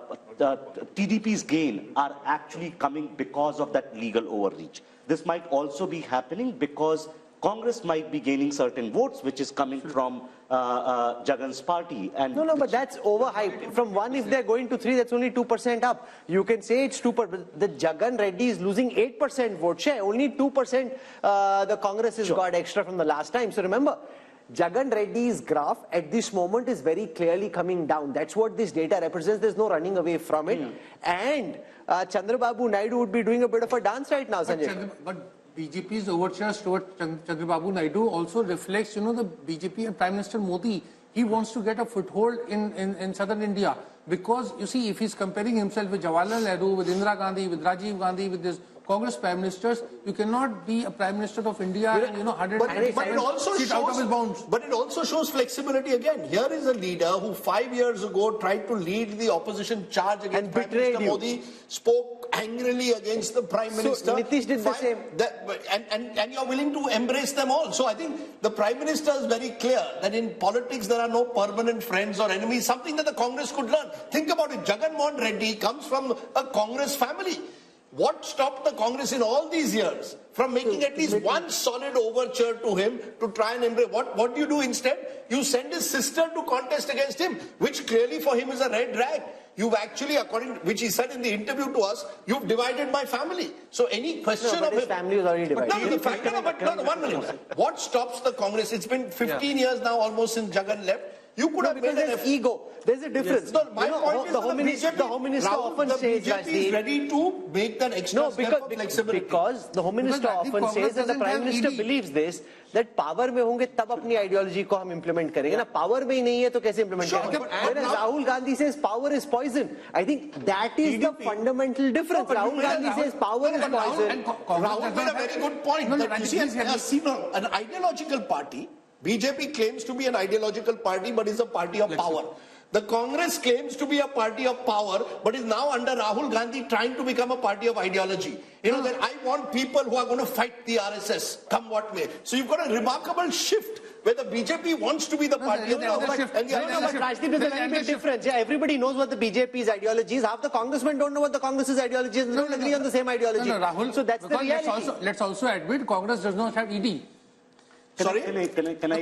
[SPEAKER 11] TDP's gain are actually coming because of that legal overreach. This might also be happening because Congress might be gaining certain votes, which is coming from Jagan's party. And
[SPEAKER 3] no, but that's overhyped. From 1, if they're going to 3, that's only 2% up. You can say it's 2%. The Jagan Reddy is losing 8% vote share. Only 2% the Congress has got extra from the last time. So remember, Jagan Reddy's graph at this moment is very clearly coming down. That's what this data represents. There's no running away from it. And Chandrababu Naidu would be doing a bit of a dance right now, Sanjay.
[SPEAKER 13] But BJP's overtures towards Chandrababu Naidu also reflects, the BJP and Prime Minister Modi. He wants to get a foothold in southern India because, you see, if he's comparing himself with Jawaharlal Nehru, with Indira Gandhi, with Rajiv Gandhi, with this Congress Prime Ministers, you cannot be a Prime Minister of India and, 100
[SPEAKER 1] but it also shows,
[SPEAKER 13] out of his bounds.
[SPEAKER 1] But it also shows flexibility again. Here is a leader who 5 years ago tried to lead the opposition charge against Prime Minister Modi, spoke angrily against the Prime Minister.
[SPEAKER 3] Nitish did the same.
[SPEAKER 1] And you're willing to embrace them all. So I think the Prime Minister is very clear that in politics there are no permanent friends or enemies, something that the Congress could learn. Think about it. Jagan Mohan Reddy comes from a Congress family. What stopped the Congress in all these years from making at least one solid overture to him to try and embrace? What do you do instead? You send his sister to contest against him, which clearly for him is a red rag. You've actually, according to which he said in the interview to us, you've divided my family. So any question of
[SPEAKER 3] his family is already divided.
[SPEAKER 1] But 1 minute. What stops the Congress? It's been 15 years now almost since Jagan left. You could have made
[SPEAKER 3] there's ego. There's a difference.
[SPEAKER 1] Yes. No, my point is
[SPEAKER 3] the Home Minister often says
[SPEAKER 1] BJP is ready to make that extra step of flexibility.
[SPEAKER 3] Because the Home Minister often says, and the Prime Minister believes this, that power में होंगे तब अपनी ideology को हम implement करेंगे ना, power में ही नहीं है तो कैसे implement करेंगे? Whereas Rahul Gandhi says power is poison. I think that is the fundamental difference. Rahul Gandhi says power is poison.
[SPEAKER 1] Rahul made a very good point. You see, an ideological party, BJP claims to be an ideological party, but is a party of power. The Congress claims to be a party of power, but is now under Rahul Gandhi trying to become a party of ideology. You know, that I want people who are going to fight the RSS, come what may. So you've got a remarkable shift where the BJP wants to be the party of power.
[SPEAKER 3] But Rajdeep, there's a very big difference. Yeah, everybody knows what the BJP's ideology is. Half the congressmen don't know what the Congress's ideology is. They don't agree on the same ideology.
[SPEAKER 13] Rahul,
[SPEAKER 3] so that's the reality.
[SPEAKER 13] Let's also admit Congress does not have ED.
[SPEAKER 1] Sorry?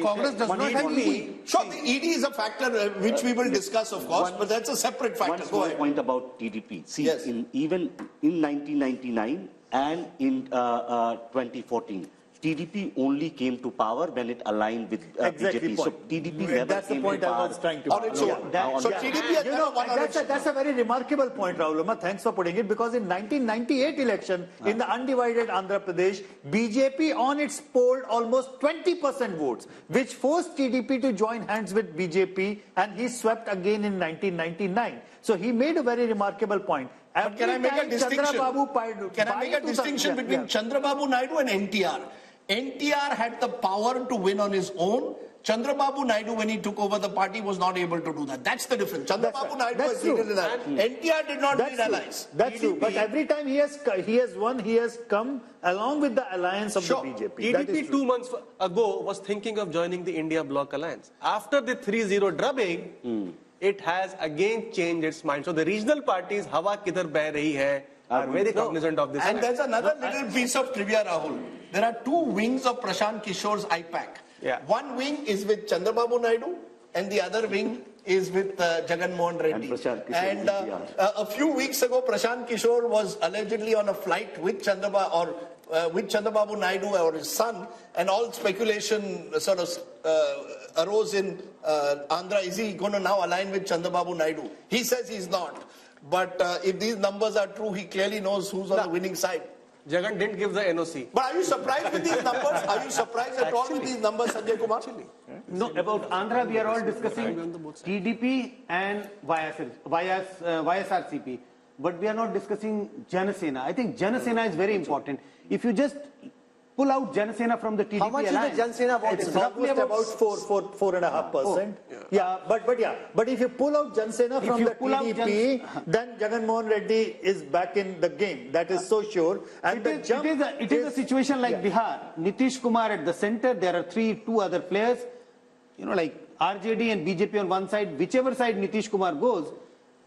[SPEAKER 13] Congress does not have ED.
[SPEAKER 1] Sure, the ED is a factor which we will discuss, of course, but that's a separate factor.
[SPEAKER 11] One small point about TDP. See, even in 1999 and in 2014, TDP only came to power when it aligned with BJP. So TDP never came to power.
[SPEAKER 7] That's the point I was trying to make. So TDP has never won election. That's a very remarkable point, Rahul. Thanks for putting it, because in 1998 election, in the undivided Andhra Pradesh, BJP on its polled almost 20% votes, which forced TDP to join hands with BJP, and he swept again in 1999. So he made a very remarkable point.
[SPEAKER 1] But can I make a distinction between Chandrababu Naidu and NTR? NTR had the power to win on his own. Chandrababu Naidu, when he took over the party, was not able to do that. That's the difference. Chandrababu Naidu has needed an ally. NTR did not need allies.
[SPEAKER 7] That's true. But every time he has won, he has come along with the alliance of the BJP.
[SPEAKER 10] TDP 2 months ago was thinking of joining the India Bloc Alliance. After the 3-0 drubbing, it has again changed its mind. So the regional parties, hawa kidhar beh rahi hai, are very cognizant of this.
[SPEAKER 1] And there's another little piece of trivia, Rahul. There are two wings of Prashant Kishore's IPAC. One wing is with Chandrababu Naidu, and the other wing is with Jagan Mohan Reddy. And a few weeks ago, Prashant Kishore was allegedly on a flight with Chandrababu Naidu or his son, and all speculation sort of arose in Andhra. Is he going to now align with Chandrababu Naidu? He says he's not. But if these numbers are true, he clearly knows who's on the winning side.
[SPEAKER 10] Jagan didn't give the NOC.
[SPEAKER 1] But are you surprised with these numbers? Are you surprised at all with these numbers, Sanjay Kumar?
[SPEAKER 9] No, about Andhra, we are all discussing TDP and YSRCP. But we are not discussing Janasena. I think Janasena is very important. If you just pull out Janasena from the TDP
[SPEAKER 3] how much
[SPEAKER 9] alliance,
[SPEAKER 3] is the Janasena vote?
[SPEAKER 7] It's roughly about 4.5%. But if you pull out Janasena from the TDP, then Jagan Mohan Reddy is back in the game. That is so sure. And
[SPEAKER 9] it is a situation like Bihar. Nitish Kumar at the center. There are two other players. You know, like RJD and BJP on one side. Whichever side Nitish Kumar goes,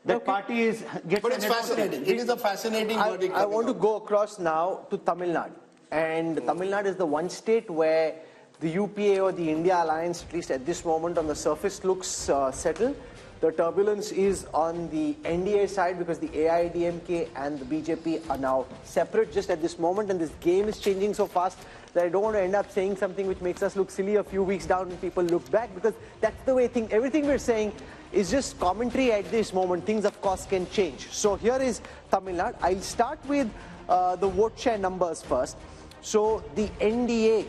[SPEAKER 9] that party gets.
[SPEAKER 1] But it's fascinating. It is a fascinating verdict.
[SPEAKER 3] I want to go across now to Tamil Nadu. And Tamil Nadu is the one state where the UPA or the India alliance, at least at this moment on the surface, looks settled. The turbulence is on the NDA side because the AIDMK and the BJP are now separate just at this moment, and this game is changing so fast that I don't want to end up saying something which makes us look silly a few weeks down when people look back, because that's the way everything we're saying is just commentary at this moment. Things, of course, can change. So here is Tamil Nadu. I'll start with the vote share numbers first. So the NDA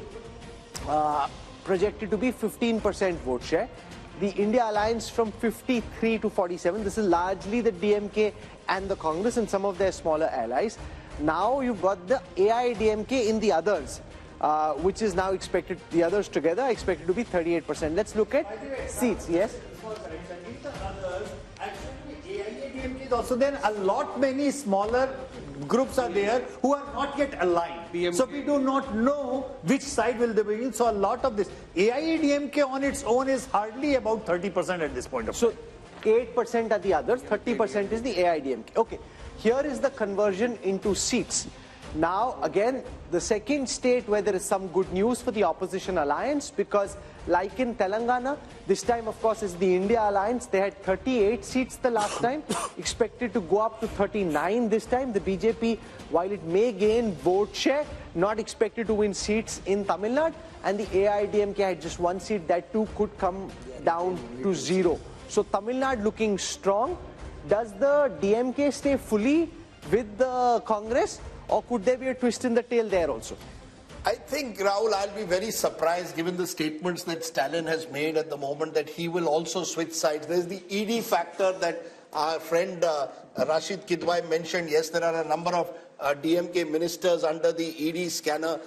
[SPEAKER 3] projected to be 15% vote share. The India Alliance from 53 to 47. This is largely the DMK and the Congress and some of their smaller allies. Now you've got the AIDMK in the others, which is now expected, the others together are expected to be 38%. Let's look at seats. Yes?
[SPEAKER 7] is also there. A lot many smaller groups are there who are not yet aligned. So we do not know which side will they be in. So a lot of this AIADMK on its own is hardly about 30% at this point of time.
[SPEAKER 3] So 8% are the others, 30% is the AIADMK. Okay, here is the conversion into seats. Now, again, the second state where there is some good news for the opposition alliance, because like in Telangana, this time, of course, is the India alliance. They had 38 seats the last time, expected to go up to 39 this time. The BJP, while it may gain vote share, not expected to win seats in Tamil Nadu. And the AIDMK had just one seat, that too could come down to 0. So Tamil Nadu looking strong. Does the DMK stay fully with the Congress, or could there be a twist in the tail there also?
[SPEAKER 1] I think, Rahul, I'll be very surprised given the statements that Stalin has made at the moment that he will also switch sides. There's the ED factor that our friend Rashid Kidwai mentioned. Yes, there are a number of DMK ministers under the ED scanner.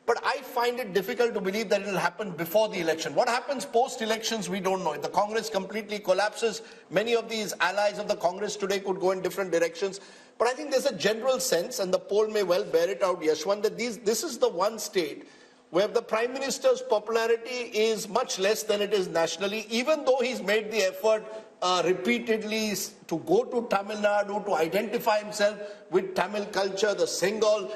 [SPEAKER 1] But I find it difficult to believe that it will happen before the election. What happens post-elections, we don't know. If the Congress completely collapses, many of these allies of the Congress today could go in different directions. But I think there's a general sense, and the poll may well bear it out, Yashwant, that this is the one state where the Prime Minister's popularity is much less than it is nationally, even though he's made the effort repeatedly to go to Tamil Nadu, to identify himself with Tamil culture, the Singal,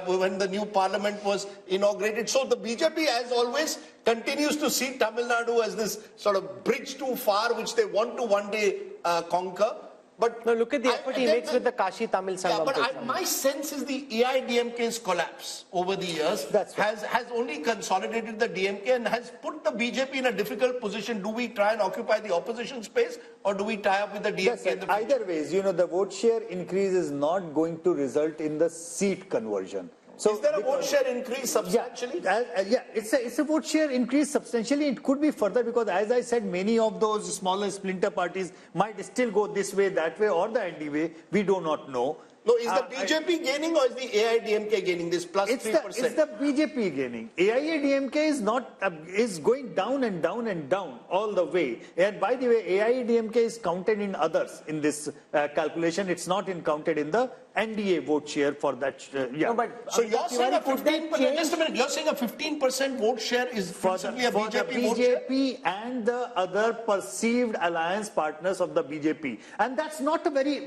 [SPEAKER 1] when the new parliament was inaugurated. So the BJP, as always, continues to see Tamil Nadu as this sort of bridge too far, which they want to one day conquer. But
[SPEAKER 3] no, look at the effort he makes with the Kashi Tamil Sangam.
[SPEAKER 1] Yeah, but my sense is the AIDMK's collapse over the years has only consolidated the DMK and has put the BJP in a difficult position. Do we try and occupy the opposition space, or do we tie up with the DMK in the future?
[SPEAKER 7] Either ways, you know, the vote share increase is not going to result in the seat conversion. So
[SPEAKER 1] is there a vote share increase substantially?
[SPEAKER 7] Yeah, it's a vote share increase substantially. It could be further because, as I said, many of those smaller splinter parties might still go this way, that way, or the ND way. We do not know.
[SPEAKER 1] No, is the BJP gaining or is the AIDMK gaining this plus 3%?
[SPEAKER 7] It's the BJP gaining. AIADMK is not is going down and down and down all the way. And by the way, AIADMK is counted in others in this calculation. It's not counted in the NDA vote share for that.
[SPEAKER 1] No, but so you're saying a 15%. Just a minute. You're saying a 15% vote share is principally a BJP vote share?
[SPEAKER 7] BJP and the other perceived alliance partners of the BJP, and that's not a very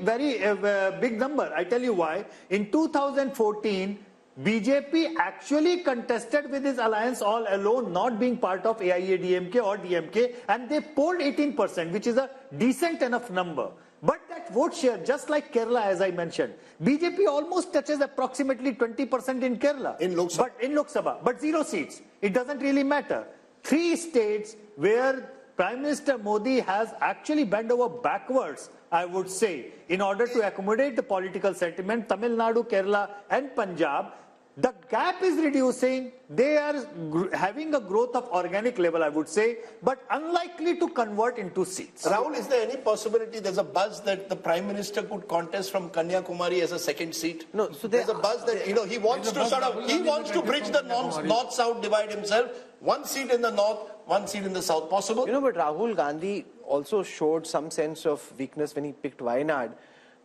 [SPEAKER 7] big number. I tell you why. In 2014, BJP actually contested with his alliance all alone, not being part of AIADMK or DMK, and they polled 18%, which is a decent enough number. But that vote share, just like Kerala, as I mentioned, BJP almost touches approximately 20% in Kerala.
[SPEAKER 1] In Lok
[SPEAKER 7] Sabha. But 0 seats. It doesn't really matter. 3 states where Prime Minister Modi has actually bent over backwards, I would say, in order to accommodate the political sentiment, Tamil Nadu, Kerala and Punjab. The gap is reducing. They are having a growth of organic level, I would say, but unlikely to convert into seats.
[SPEAKER 1] Rahul, is there any possibility there's a buzz that the Prime Minister could contest from Kanyakumari as a second seat?
[SPEAKER 3] No, so
[SPEAKER 1] there's a buzz that he wants to bridge the north-south divide himself. 1 seat in the north, 1 seat in the south. Possible?
[SPEAKER 3] But Rahul Gandhi also showed some sense of weakness when he picked Wayanad.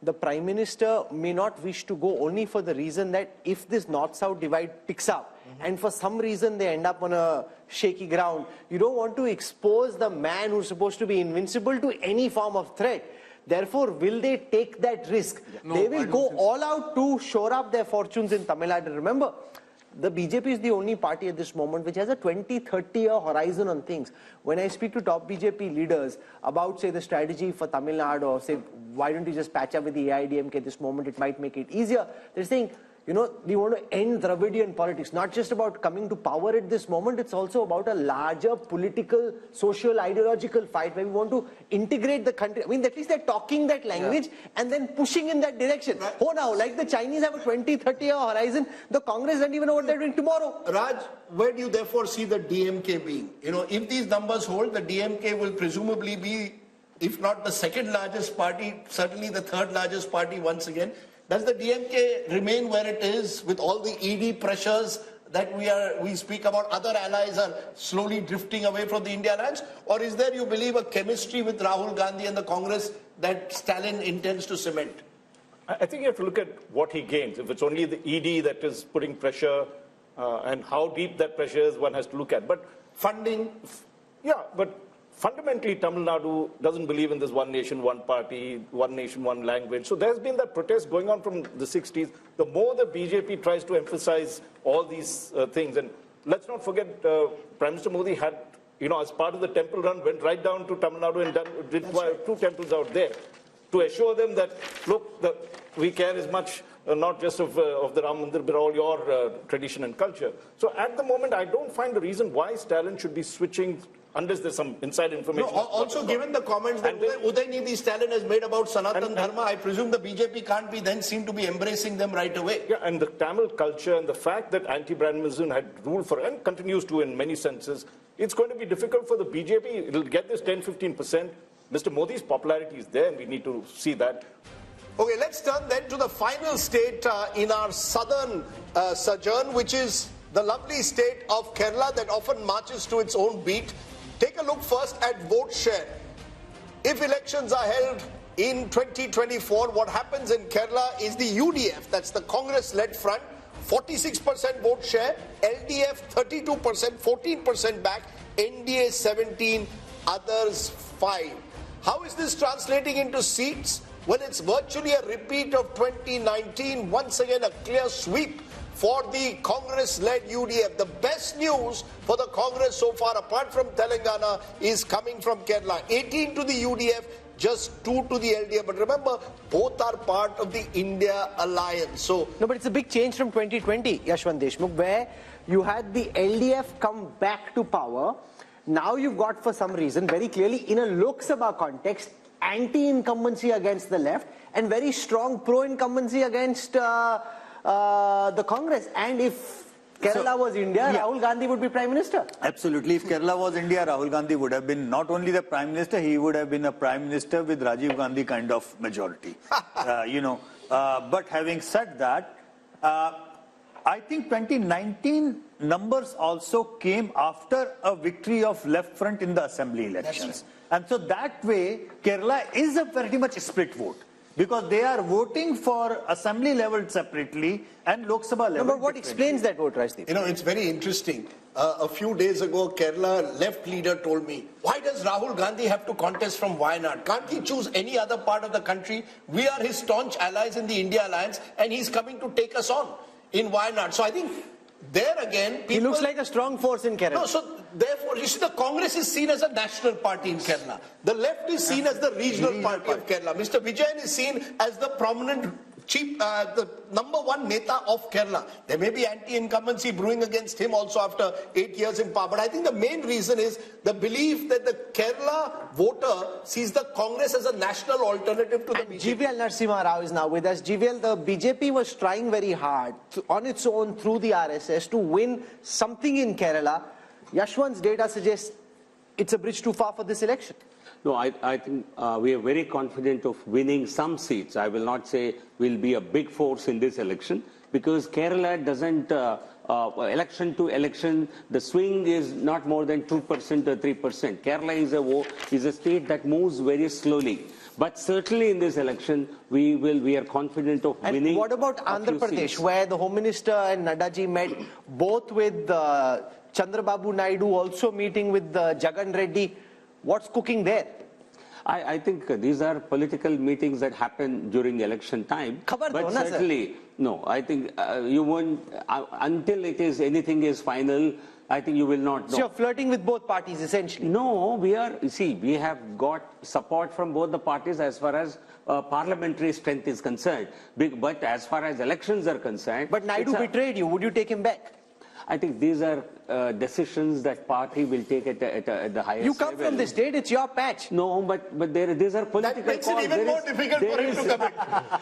[SPEAKER 3] The Prime Minister may not wish to go only for the reason that if this north-south divide picks up and for some reason they end up on a shaky ground, you don't want to expose the man who's supposed to be invincible to any form of threat. Therefore, will they take that risk? No, they will go all out to shore up their fortunes in Tamil Nadu. Remember, the BJP is the only party at this moment which has a 20-30 year horizon on things. When I speak to top BJP leaders about, say, the strategy for Tamil Nadu, or say, why don't you just patch up with the AIDMK at this moment, it might make it easier. They're saying, we want to end Dravidian politics. Not just about coming to power at this moment, it's also about a larger political, social, ideological fight where we want to integrate the country. I mean, at least they're talking that language and then pushing in that direction. Right. Oh, now, like the Chinese have a 20-30 year horizon, the Congress doesn't even know what they're doing tomorrow.
[SPEAKER 1] Raj, where do you therefore see the DMK being? If these numbers hold, the DMK will presumably be, if not the second largest party, certainly the third largest party once again. Does the DMK remain where it is with all the ED pressures that we speak about? Other allies are slowly drifting away from the India alliance? Or is there, you believe, a chemistry with Rahul Gandhi and the Congress that Stalin intends to cement?
[SPEAKER 8] I think you have to look at what he gains. If it's only the ED that is putting pressure and how deep that pressure is, one has to look at. But
[SPEAKER 1] funding,
[SPEAKER 8] yeah, but fundamentally, Tamil Nadu doesn't believe in this one nation, one party, one nation, one language. So there's been that protest going on from the 60s. The more the BJP tries to emphasize all these things, and let's not forget, Prime Minister Modi had, as part of the temple run, went right down to Tamil Nadu and did two temples out there to assure them that, look, we care as much, not just of the Ram Mandir, but all your tradition and culture. So at the moment, I don't find the reason why Stalin should be switching unless there's some inside information.
[SPEAKER 1] No, also, given the comments that Udaynidhi Stalin has made about Sanatan Dharma, I presume the BJP can't be then seen to be embracing them right away.
[SPEAKER 8] Yeah, and the Tamil culture and the fact that anti-Brahmanism had ruled for, and continues to in many senses, it's going to be difficult for the BJP. It'll get this 10-15%. Mr. Modi's popularity is there, and we need to see that.
[SPEAKER 1] Okay, let's turn then to the final state in our southern sojourn, which is the lovely state of Kerala that often marches to its own beat. Take a look first at vote share. If elections are held in 2024, what happens in Kerala is the UDF, that's the Congress-led front, 46% vote share, LDF 32%, 14% back, NDA 17, others 5. How is this translating into seats? Well, it's virtually a repeat of 2019, once again a clear sweep for the Congress-led UDF. The best news for the Congress so far, apart from Telangana, is coming from Kerala. 18 to the UDF, just 2 to the LDF. But remember, both are part of the India alliance. So
[SPEAKER 3] no, but it's a big change from 2020, Yashwant Deshmukh, where you had the LDF come back to power. Now you've got, for some reason, very clearly in a Lok Sabha context, anti-incumbency against the left and very strong pro-incumbency against the Congress. And if Kerala was India, Rahul Gandhi would be Prime Minister.
[SPEAKER 7] Absolutely. If Kerala was India, Rahul Gandhi would have been not only the Prime Minister, he would have been a Prime Minister with Rajiv Gandhi kind of majority. But having said that, I think 2019 numbers also came after a victory of left front in the assembly elections. And so that way, Kerala is a very much split vote, because they are voting for assembly level separately and Lok Sabha level.
[SPEAKER 3] No, but what explains that vote, Rajdeep?
[SPEAKER 1] It's very interesting. A few days ago, Kerala left leader told me, why does Rahul Gandhi have to contest from Wayanad? Can't he choose any other part of the country? We are his staunch allies in the India alliance, and he's coming to take us on in Wayanad. So I think there again, people...
[SPEAKER 3] He looks like a strong force in Kerala.
[SPEAKER 1] No, so therefore, you see, the Congress is seen as a national party in Kerala. The left is seen as the regional party of Kerala. Mr. Vijayan is seen as the prominent chief, the #1 neta of Kerala. There may be anti-incumbency brewing against him also after 8 years in power. But I think the main reason is the belief that the Kerala voter sees the Congress as a national alternative to the BJP.
[SPEAKER 3] GVL Narasimha Rao is now with us. GVL, the BJP was trying very hard on its own through the RSS to win something in Kerala. Yashwant's data suggests it's a bridge too far for this election.
[SPEAKER 16] No, I think we are very confident of winning some seats. I will not say we'll be a big force in this election, because Kerala doesn't, election to election, the swing is not more than 2% or 3%. Kerala is a state that moves very slowly. But certainly in this election, we are confident of winning.
[SPEAKER 3] And what about Andhra Pradesh, where the Home Minister and Naddaji met both with Chandrababu Naidu, also meeting with Jagan Reddy? What's cooking there?
[SPEAKER 16] I think these are political meetings that happen during election time. But certainly, no, I think you won't, until anything is final, I think you will not know.
[SPEAKER 3] So you're flirting with both parties, essentially?
[SPEAKER 16] No, we have got support from both the parties as far as parliamentary strength is concerned. But as far as elections are concerned...
[SPEAKER 3] But Naidu betrayed you. Would you take him back?
[SPEAKER 16] I think these are decisions that party will take at the highest level.
[SPEAKER 3] You come from the state, it's your patch.
[SPEAKER 16] No, but these are political calls.
[SPEAKER 1] That makes it even more difficult for him to commit,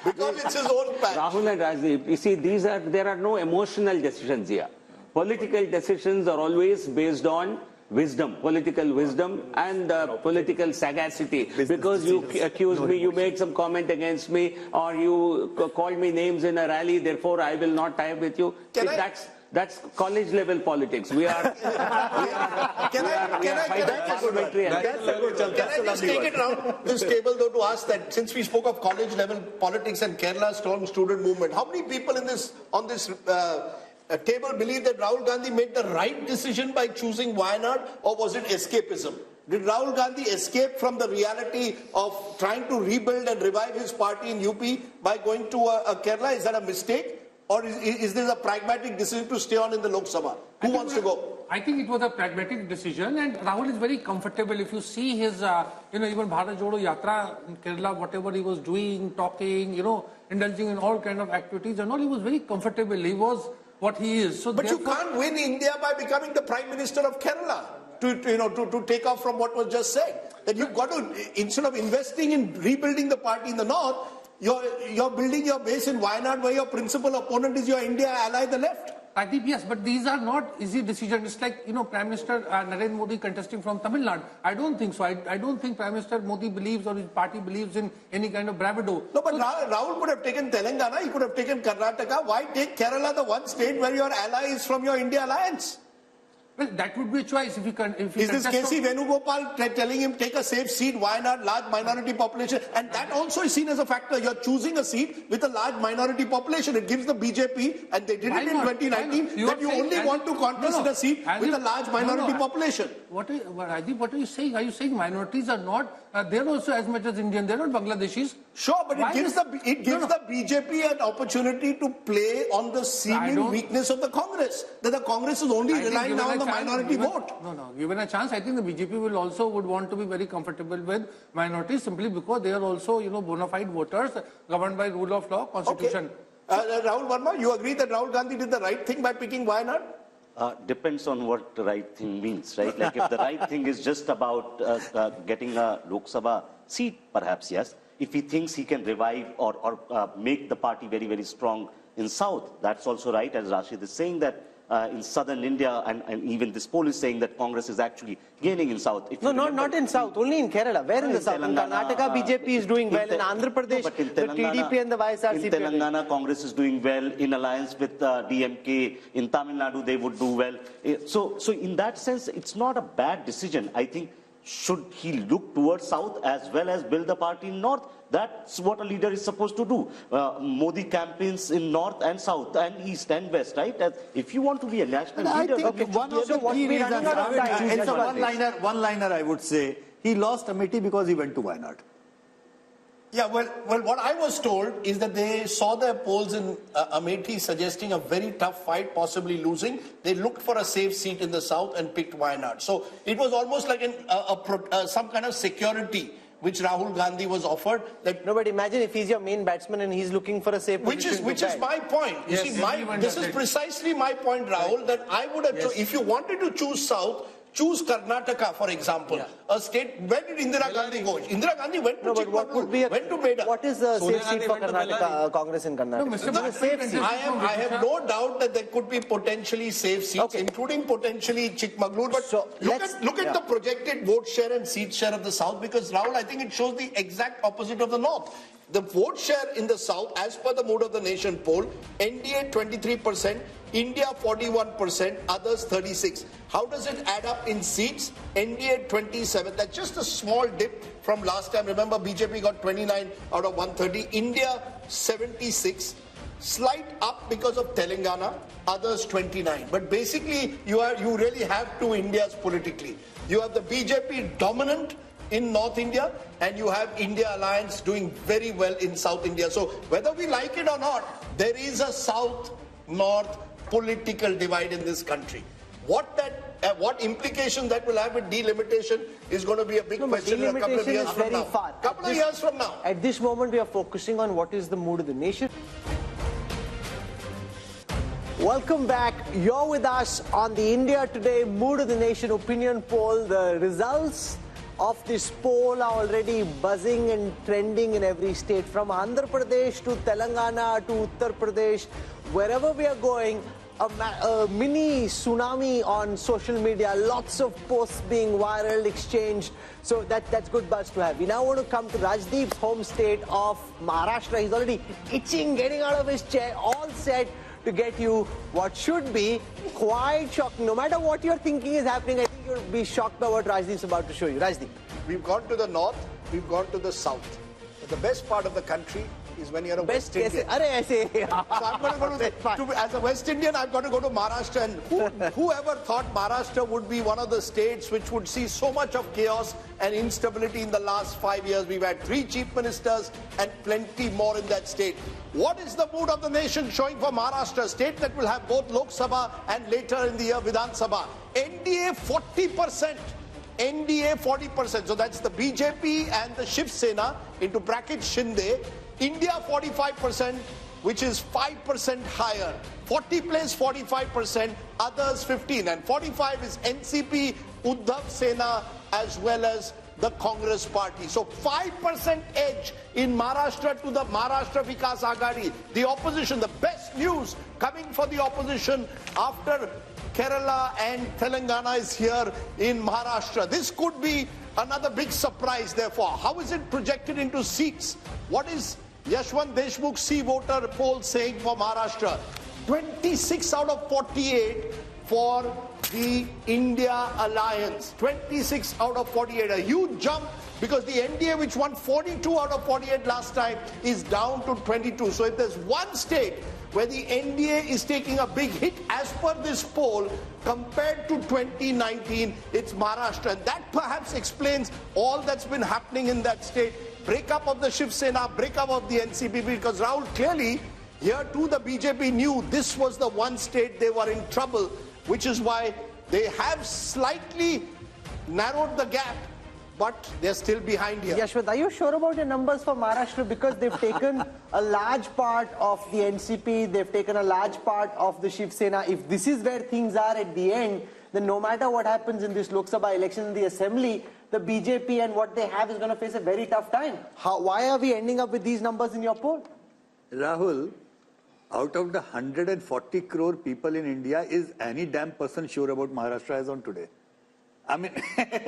[SPEAKER 1] because it's his own patch.
[SPEAKER 16] Rahul and Rajdeep, you see, there are no emotional decisions here. Political decisions are always based on wisdom, political wisdom and political sagacity. Because you accused me, you made some comment against me, or you called me names in a rally, therefore I will not tie up with you. That's college level politics. We are.
[SPEAKER 1] Can I just take it around this table though to ask that, since we spoke of college level politics and Kerala's strong student movement, how many people on this table believe that Rahul Gandhi made the right decision by choosing Wayanad, or was it escapism? Did Rahul Gandhi escape from the reality of trying to rebuild and revive his party in UP by going to Kerala? Is that a mistake? Or is this a pragmatic decision to stay on in the Lok Sabha? Who wants to go?
[SPEAKER 13] I think it was a pragmatic decision, and Rahul is very comfortable. If you see his, even Bharat Jodo Yatra in Kerala, whatever he was doing, talking, indulging in all kind of activities and all, he was very comfortable. He was what he is. So
[SPEAKER 1] but you can't win India by becoming the Prime Minister of Kerala. To take off from what was just said, that you've got to, instead of investing in rebuilding the party in the north, you're building your base in Wayanad, where your principal opponent is your India ally, the left.
[SPEAKER 13] I think yes, but these are not easy decisions. It's like, Prime Minister Narendra Modi contesting from Tamil Nadu. I don't think so. I don't think Prime Minister Modi believes, or his party believes, in any kind of bravado.
[SPEAKER 1] No, but Rahul could have taken Telangana, he could have taken Karnataka. Why take Kerala, the one state where your ally is from your India alliance?
[SPEAKER 13] Well, that would be a choice if you can.
[SPEAKER 1] Is this KC Venugopal telling him take a safe seat? Why not? Large minority population, and that also is seen as a factor. You're choosing a seat with a large minority population. It gives the BJP, and they did it in 2019, that you only want to contest a seat with a large minority population.
[SPEAKER 13] What are you saying? Are you saying minorities are not? They're also as much as Indian. They're not Bangladeshis.
[SPEAKER 1] Sure, but it gives the BJP an opportunity to play on the seeming weakness of the Congress. That the Congress is only relying now on the minority vote.
[SPEAKER 13] No. Given a chance, I think the BJP would want to be very comfortable with minorities, simply because they are also, bona fide voters governed by rule of law, constitution.
[SPEAKER 1] Okay. Rahul Verma, you agree that Rahul Gandhi did the right thing by picking Wayanad?
[SPEAKER 11] Depends on what the right thing means, right? Like if the right thing is just about getting a Lok Sabha seat, perhaps yes. If he thinks he can revive or make the party very, very strong in South, that's also right. As Rashid is saying that in southern India, and even this poll is saying that Congress is actually gaining in South.
[SPEAKER 3] No, not in South, only in Kerala. Where in the South? In Karnataka, BJP is doing well. In Andhra Pradesh, the TDP and the YSRCP.
[SPEAKER 11] In Telangana, Congress is doing well in alliance with DMK. In Tamil Nadu, they would do well. So in that sense, it's not a bad decision. I think, should he look towards South as well as build the party in North? That's what a leader is supposed to do. Modi campaigns in North and South and East and West, right? If you want to be a national leader...
[SPEAKER 7] One of the key reasons, one-liner I would say, he lost Amethi because he went to Wayanad.
[SPEAKER 1] Yeah, well, what I was told is that they saw their polls in Amethi suggesting a very tough fight, possibly losing. They looked for a safe seat in the south and picked Wayanad. So it was almost like some kind of security which Rahul Gandhi was offered.
[SPEAKER 3] No, but imagine if he's your main batsman and he's looking for a safe position.
[SPEAKER 1] Which is my point. You see, this is precisely my point, Rahul, that I would have if you wanted to choose South, choose Karnataka, for example, a state. Where did Indira Gandhi go? Indira Gandhi went to Chikmagalur, went to Beda.
[SPEAKER 3] What is the safe seat for Karnataka, Congress in Karnataka?
[SPEAKER 1] I have no doubt that there could be potentially safe seats, including potentially Chikmagalur. But look at the projected vote share and seat share of the South, because, Rahul, I think it shows the exact opposite of the North. The vote share in the South, as per the Mood of the Nation poll, NDA 23%, India 41%, others 36%. How does it add up in seats? NDA 27%. That's just a small dip from last time. Remember, BJP got 29 out of 130. India 76%. Slight up because of Telangana, others 29%. But basically, you really have two Indias politically. You have the BJP dominant in North India, and you have India Alliance doing very well in South India. So whether we like it or not, there is a South-North political divide in this country. What implication that will have with delimitation is going to be a big question in a couple of years from now. Couple of years from now.
[SPEAKER 3] At this moment, we are focusing on what is the mood of the nation. Welcome back. You're with us on the India Today Mood of the Nation opinion poll. The results of this poll are already buzzing and trending in every state, from Andhra Pradesh to Telangana to Uttar Pradesh. Wherever we are going, a mini tsunami on social media, lots of posts being viral, exchanged. So that's good buzz to have. We now want to come to Rajdeep's home state of Maharashtra. He's already itching, getting out of his chair, all set to get you what should be quite shocking. No matter what you're thinking is happening, I think you'll be shocked by what Rajdeep's about to show you. Rajdeep.
[SPEAKER 1] We've gone to the north, we've gone to the south. But the best part of the country is when you're a
[SPEAKER 3] Best
[SPEAKER 1] West Indian. So I'm going to go as a West Indian, I've got to go to Maharashtra. And whoever thought Maharashtra would be one of the states which would see so much of chaos and instability in the last 5 years? We've had 3 chief ministers and plenty more in that state. What is the mood of the nation showing for Maharashtra, a state that will have both Lok Sabha and later in the year Vidhan Sabha? NDA 40%. NDA 40%. So that's the BJP and the Shiv Sena into bracket Shinde. India 45%, which is 5% higher. 40 plays 45%, others 15. And 45 is NCP, Uddhav Sena, as well as the Congress party. So 5% edge in Maharashtra to the Maharashtra Vikas Aghadi. The opposition, the best news coming for the opposition after Kerala and Telangana is here in Maharashtra. This could be another big surprise, therefore. How is it projected into seats? What is Yashwant Deshmukh C voter poll saying for Maharashtra? 26 out of 48 for the India Alliance. 26 out of 48. A huge jump because the NDA, which won 42 out of 48 last time, is down to 22. So if there's one state where the NDA is taking a big hit as per this poll compared to 2019, it's Maharashtra. And that perhaps explains all that's been happening in that state. Breakup of the Shiv Sena, breakup of the NCP, because Rahul, clearly here too the BJP knew this was the one state they were in trouble, which is why they have slightly narrowed the gap, but they're still behind here.
[SPEAKER 3] Yashwant, are you sure about your numbers for Maharashtra? Because they've taken a large part of the NCP, they've taken a large part of the Shiv Sena. If this is where things are at the end, then no matter what happens in this Lok Sabha election in the Assembly, the BJP and what they have is going to face a very tough time. Why are we ending up with these numbers in your poll?
[SPEAKER 7] Rahul, out of the 140 crore people in India, is any damn person sure about Maharashtra as on today? I mean,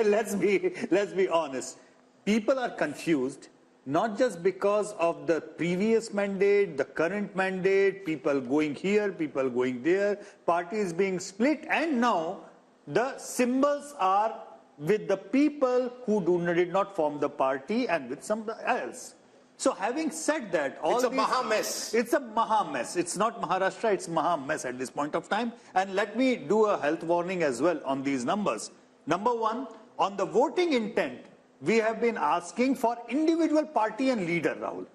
[SPEAKER 7] let's be honest. People are confused, not just because of the previous mandate, the current mandate, people going here, people going there, parties being split, and now the symbols are with the people who did not form the party and with somebody else. So having said that,
[SPEAKER 1] it's a maha mess.
[SPEAKER 7] It's a maha mess. It's not Maharashtra, it's maha mess at this point of time. And let me do a health warning as well on these numbers. Number one, on the voting intent, we have been asking for individual party and leader, Rahul.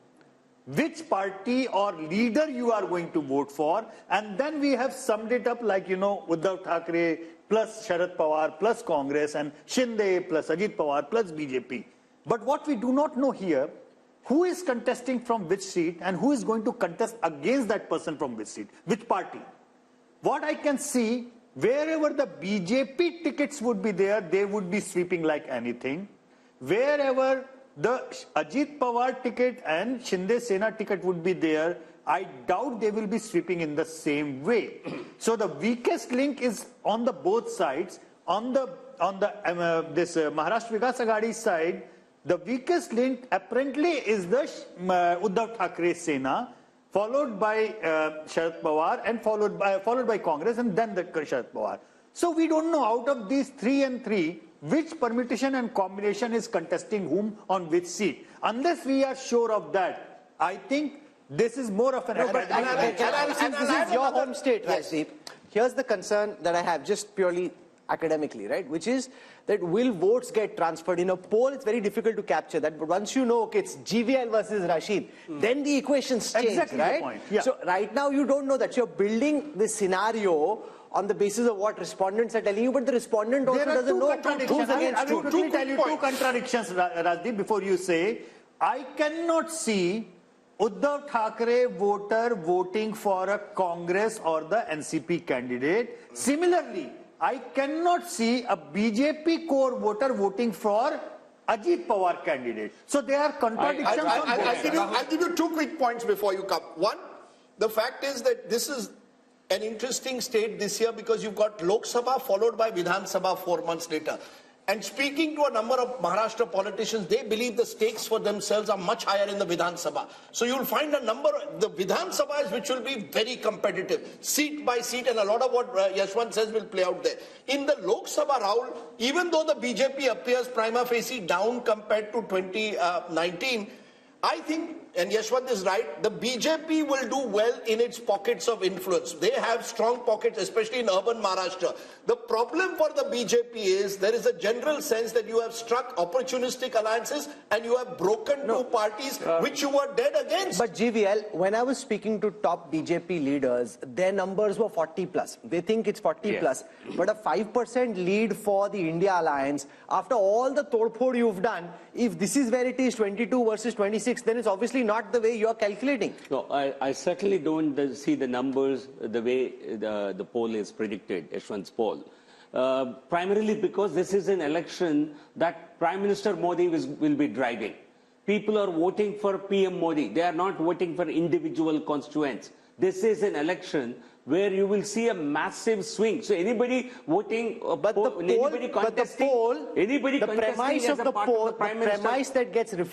[SPEAKER 7] Which party or leader you are going to vote for, and then we have summed it up like, Uddhav Thackeray plus Sharad Pawar plus Congress and Shinde plus Ajit Pawar plus BJP. But what we do not know here, who is contesting from which seat and who is going to contest against that person from which seat, which party. What I can see, wherever the BJP tickets would be there, they would be sweeping like anything. Wherever the Ajit Pawar ticket and Shinde Sena ticket would be there, I doubt they will be sweeping in the same way. So the weakest link is on the both sides. On the Maharashtra Vikas Aghadi side, the weakest link apparently is the Uddhav Thackeray Sena, followed by Sharad Pawar, and followed by Congress, and then the Sharad Pawar. So we don't know out of these 3 and 3 which permutation and combination is contesting whom on which seat. Unless we are sure of that, I think this is more of an...
[SPEAKER 3] Since this is your home state, Rajdeep, here's the concern that I have, just purely academically, right? Which is that will votes get transferred? In a poll, it's very difficult to capture that. But once you know, okay, it's GVL versus Rashid, then the equations change,
[SPEAKER 7] exactly
[SPEAKER 3] right?
[SPEAKER 7] The point. Yeah.
[SPEAKER 3] So right now, you don't know that. You're building this scenario on the basis of what respondents are telling you, but the respondent also doesn't know who's against who.
[SPEAKER 7] I will quickly tell you two contradictions, Rajdeep, before you say. I cannot see Uddhav Thackeray voter voting for a Congress or the NCP candidate. Similarly, I cannot see a BJP core voter voting for Ajit Pawar candidate. So there are contradictions.
[SPEAKER 1] I'll give you 2 quick points before you come. One, the fact is that this is an interesting state this year because you've got Lok Sabha followed by Vidhan Sabha 4 months later. And speaking to a number of Maharashtra politicians, they believe the stakes for themselves are much higher in the Vidhan Sabha. So you'll find a number, the Vidhan Sabhas which will be very competitive, seat by seat, and a lot of what Yashwant says will play out there. In the Lok Sabha, Rahul, even though the BJP appears prima facie down compared to 2019, I think, and Yashwant is right, the BJP will do well in its pockets of influence. They have strong pockets, especially in urban Maharashtra. The problem for the BJP is there is a general sense that you have struck opportunistic alliances and you have broken two parties which you were dead against.
[SPEAKER 3] But GVL, when I was speaking to top BJP leaders, their numbers were 40 plus. They think it's 40 plus. But a 5% lead for the India alliance, after all the todphod you've done, if this is where it is 22 versus 26, then it's obviously not the way you're calculating.
[SPEAKER 16] No, I certainly don't see the numbers the way the poll is predicted, Yashwant's poll. Primarily because this is an election that Prime Minister Modi will be driving. People are voting for PM Modi. They are not voting for individual constituents. This is an election where you will see a massive swing. So anybody voting,
[SPEAKER 3] the premise of the poll,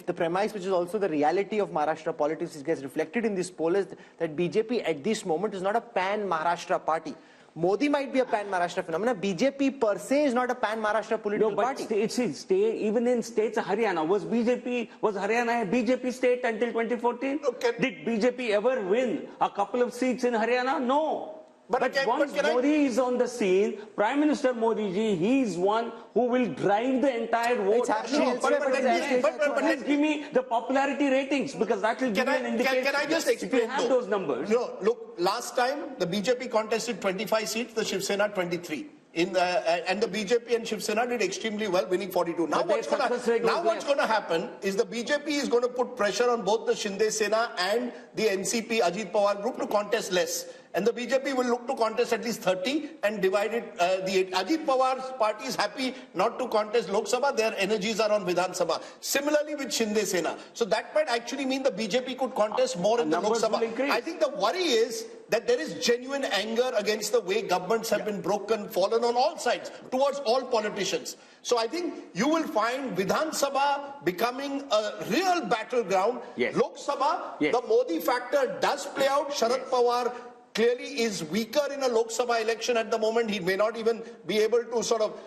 [SPEAKER 3] the premise which is also the reality of Maharashtra politics, which gets reflected in this poll, is that BJP at this moment is not a pan-Maharashtra party. Modi might be a pan-Maharashtra phenomenon. BJP per se is not a pan-Maharashtra political party.
[SPEAKER 16] Even in states, Haryana, was Haryana a BJP state until 2014? Okay. Did BJP ever win a couple of seats in Haryana? No. But once Modi is on the scene, Prime Minister Modi ji, he is one who will drive the entire vote. Please give me the popularity ratings, because that will give me an indication.
[SPEAKER 1] Can I just explain?
[SPEAKER 16] If you have those numbers.
[SPEAKER 1] No, look, last time the BJP contested 25 seats, the Shiv Sena 23. And the BJP and Shiv Sena did extremely well, winning 42. Now what's going to happen is the BJP is going to put pressure on both the Shinde Sena and the NCP Ajit Pawar group to contest less. And the BJP will look to contest at least 30 and divide it. The Ajit Pawar's party is happy not to contest Lok Sabha. Their energies are on Vidhan Sabha. Similarly with Shinde Sena. So that might actually mean the BJP could contest more in the Lok Sabha. I think the worry is that there is genuine anger against the way governments have been broken, fallen on all sides, towards all politicians. So I think you will find Vidhan Sabha becoming a real battleground. Lok Sabha, the Modi factor does play out. Sharad Pawar clearly is weaker in a Lok Sabha election at the moment. He may not even be able to sort of,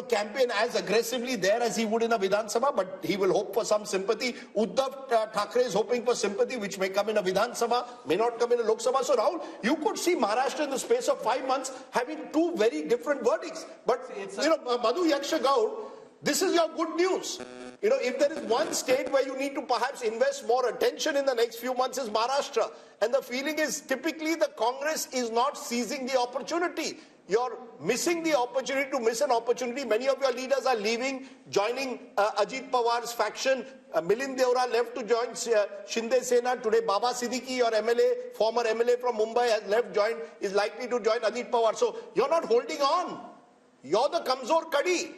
[SPEAKER 1] campaign as aggressively there as he would in a Vidhan Sabha, but he will hope for some sympathy. Uddhav Thackeray is hoping for sympathy, which may come in a Vidhan Sabha, may not come in a Lok Sabha. So Rahul, you could see Maharashtra in the space of 5 months having two very different verdicts. But, Madhu Yaksha Gaur, this is your good news. If there is one state where you need to perhaps invest more attention in the next few months is Maharashtra. And the feeling is typically the Congress is not seizing the opportunity. You're missing the opportunity to miss an opportunity. Many of your leaders are leaving, joining Ajit Pawar's faction. Milind Deora left to join Shinde Sena. Today, Baba Siddiqui, your MLA, former MLA from Mumbai, has left, is likely to join Ajit Pawar. So you're not holding on. You're the Kamzor Kadi.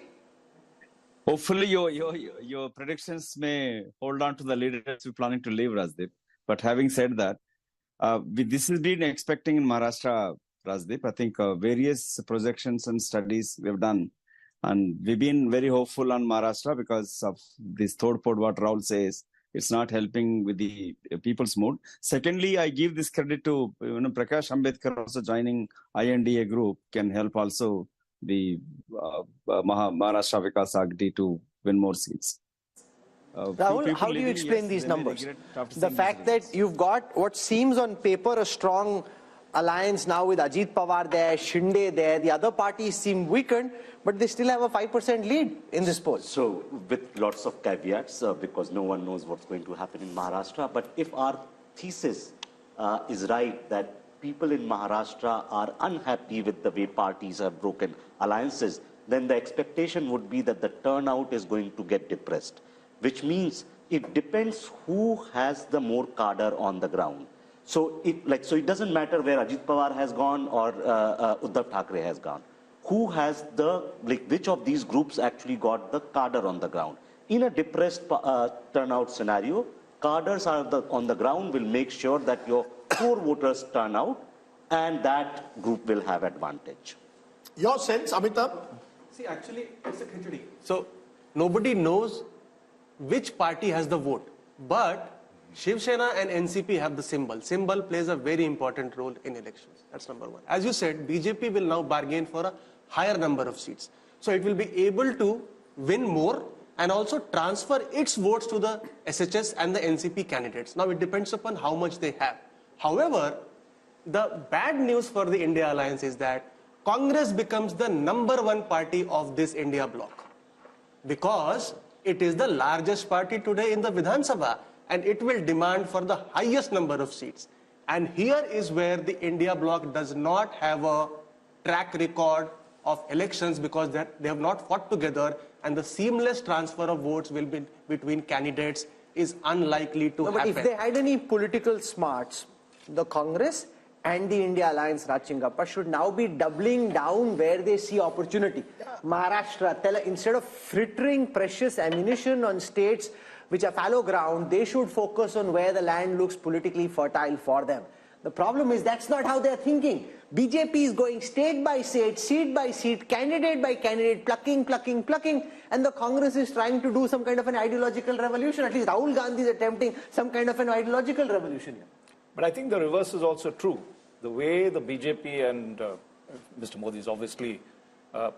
[SPEAKER 17] Hopefully, your predictions may hold on to the leaders who are planning to leave, Rajdeep. But having said that, this has been expecting in Maharashtra, Rajdeep. I think various projections and studies we've done. And we've been very hopeful on Maharashtra because of this third pod, what Rahul says. It's not helping with the people's mood. Secondly, I give this credit to Prakash Ambedkar also joining INDA group can help also the Maharashtra Vikas Agdi to win more seats.
[SPEAKER 3] Rahul, how do you explain these numbers? The fact that you've got what seems on paper a strong alliance now with Ajit Pawar there, Shinde there, the other parties seem weakened, but they still have a 5% lead in this poll.
[SPEAKER 11] So with lots of caveats, because no one knows what's going to happen in Maharashtra, but if our thesis is right that people in Maharashtra are unhappy with the way parties have broken alliances, then the expectation would be that the turnout is going to get depressed, which means it depends who has the more cadre on the ground. So it doesn't matter where Ajit Pawar has gone or Uddhav Thackeray has gone. Who has which of these groups actually got the cadre on the ground? In a depressed turnout scenario, cadres on the ground will make sure that your core voters turn out, and that group will have advantage.
[SPEAKER 1] Your sense, Amitabh?
[SPEAKER 10] See, actually, it's a khichdi. So, nobody knows which party has the vote. But Shiv Sena and NCP have the symbol. Symbol plays a very important role in elections. That's number one. As you said, BJP will now bargain for a higher number of seats. So, it will be able to win more and also transfer its votes to the SHS and the NCP candidates. Now it depends upon how much they have. However, the bad news for the India alliance is that Congress becomes the #1 party of this India bloc, because it is the largest party today in the Vidhan Sabha, and it will demand for the highest number of seats. And here is where the India bloc does not have a track record of elections, because they have not fought together, and the seamless transfer of votes will be between candidates is unlikely to happen.
[SPEAKER 3] But if they had any political smarts, the Congress and the India alliance, Rajchingappa, should now be doubling down where they see opportunity. Maharashtra, instead of frittering precious ammunition on states which are fallow ground, they should focus on where the land looks politically fertile for them. The problem is that's not how they're thinking. BJP is going state by state, seat by seat, candidate by candidate, plucking, and the Congress is trying to do some kind of an ideological revolution. At least Rahul Gandhi is attempting some kind of an ideological revolution.
[SPEAKER 8] But I think the reverse is also true. The way the BJP and Mr. Modi is obviously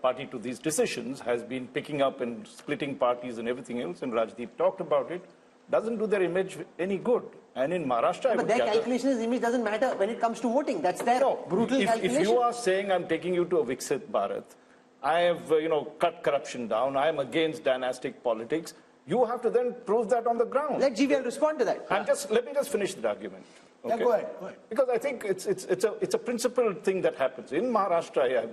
[SPEAKER 8] party to these decisions has been picking up and splitting parties and everything else, and Rajdeep talked about it, doesn't do their image any good. And in Maharashtra,
[SPEAKER 3] but their calculation is image doesn't matter when it comes to voting. That's their brutal calculation.
[SPEAKER 8] If you are saying I'm taking you to a Viksit Bharat, I have cut corruption down, I am against dynastic politics, you have to then prove that on the ground.
[SPEAKER 3] Let GVL respond to that.
[SPEAKER 8] Let me just finish the argument. Okay?
[SPEAKER 3] Yeah, go ahead.
[SPEAKER 8] Because I think it's a principled thing that happens. In Maharashtra,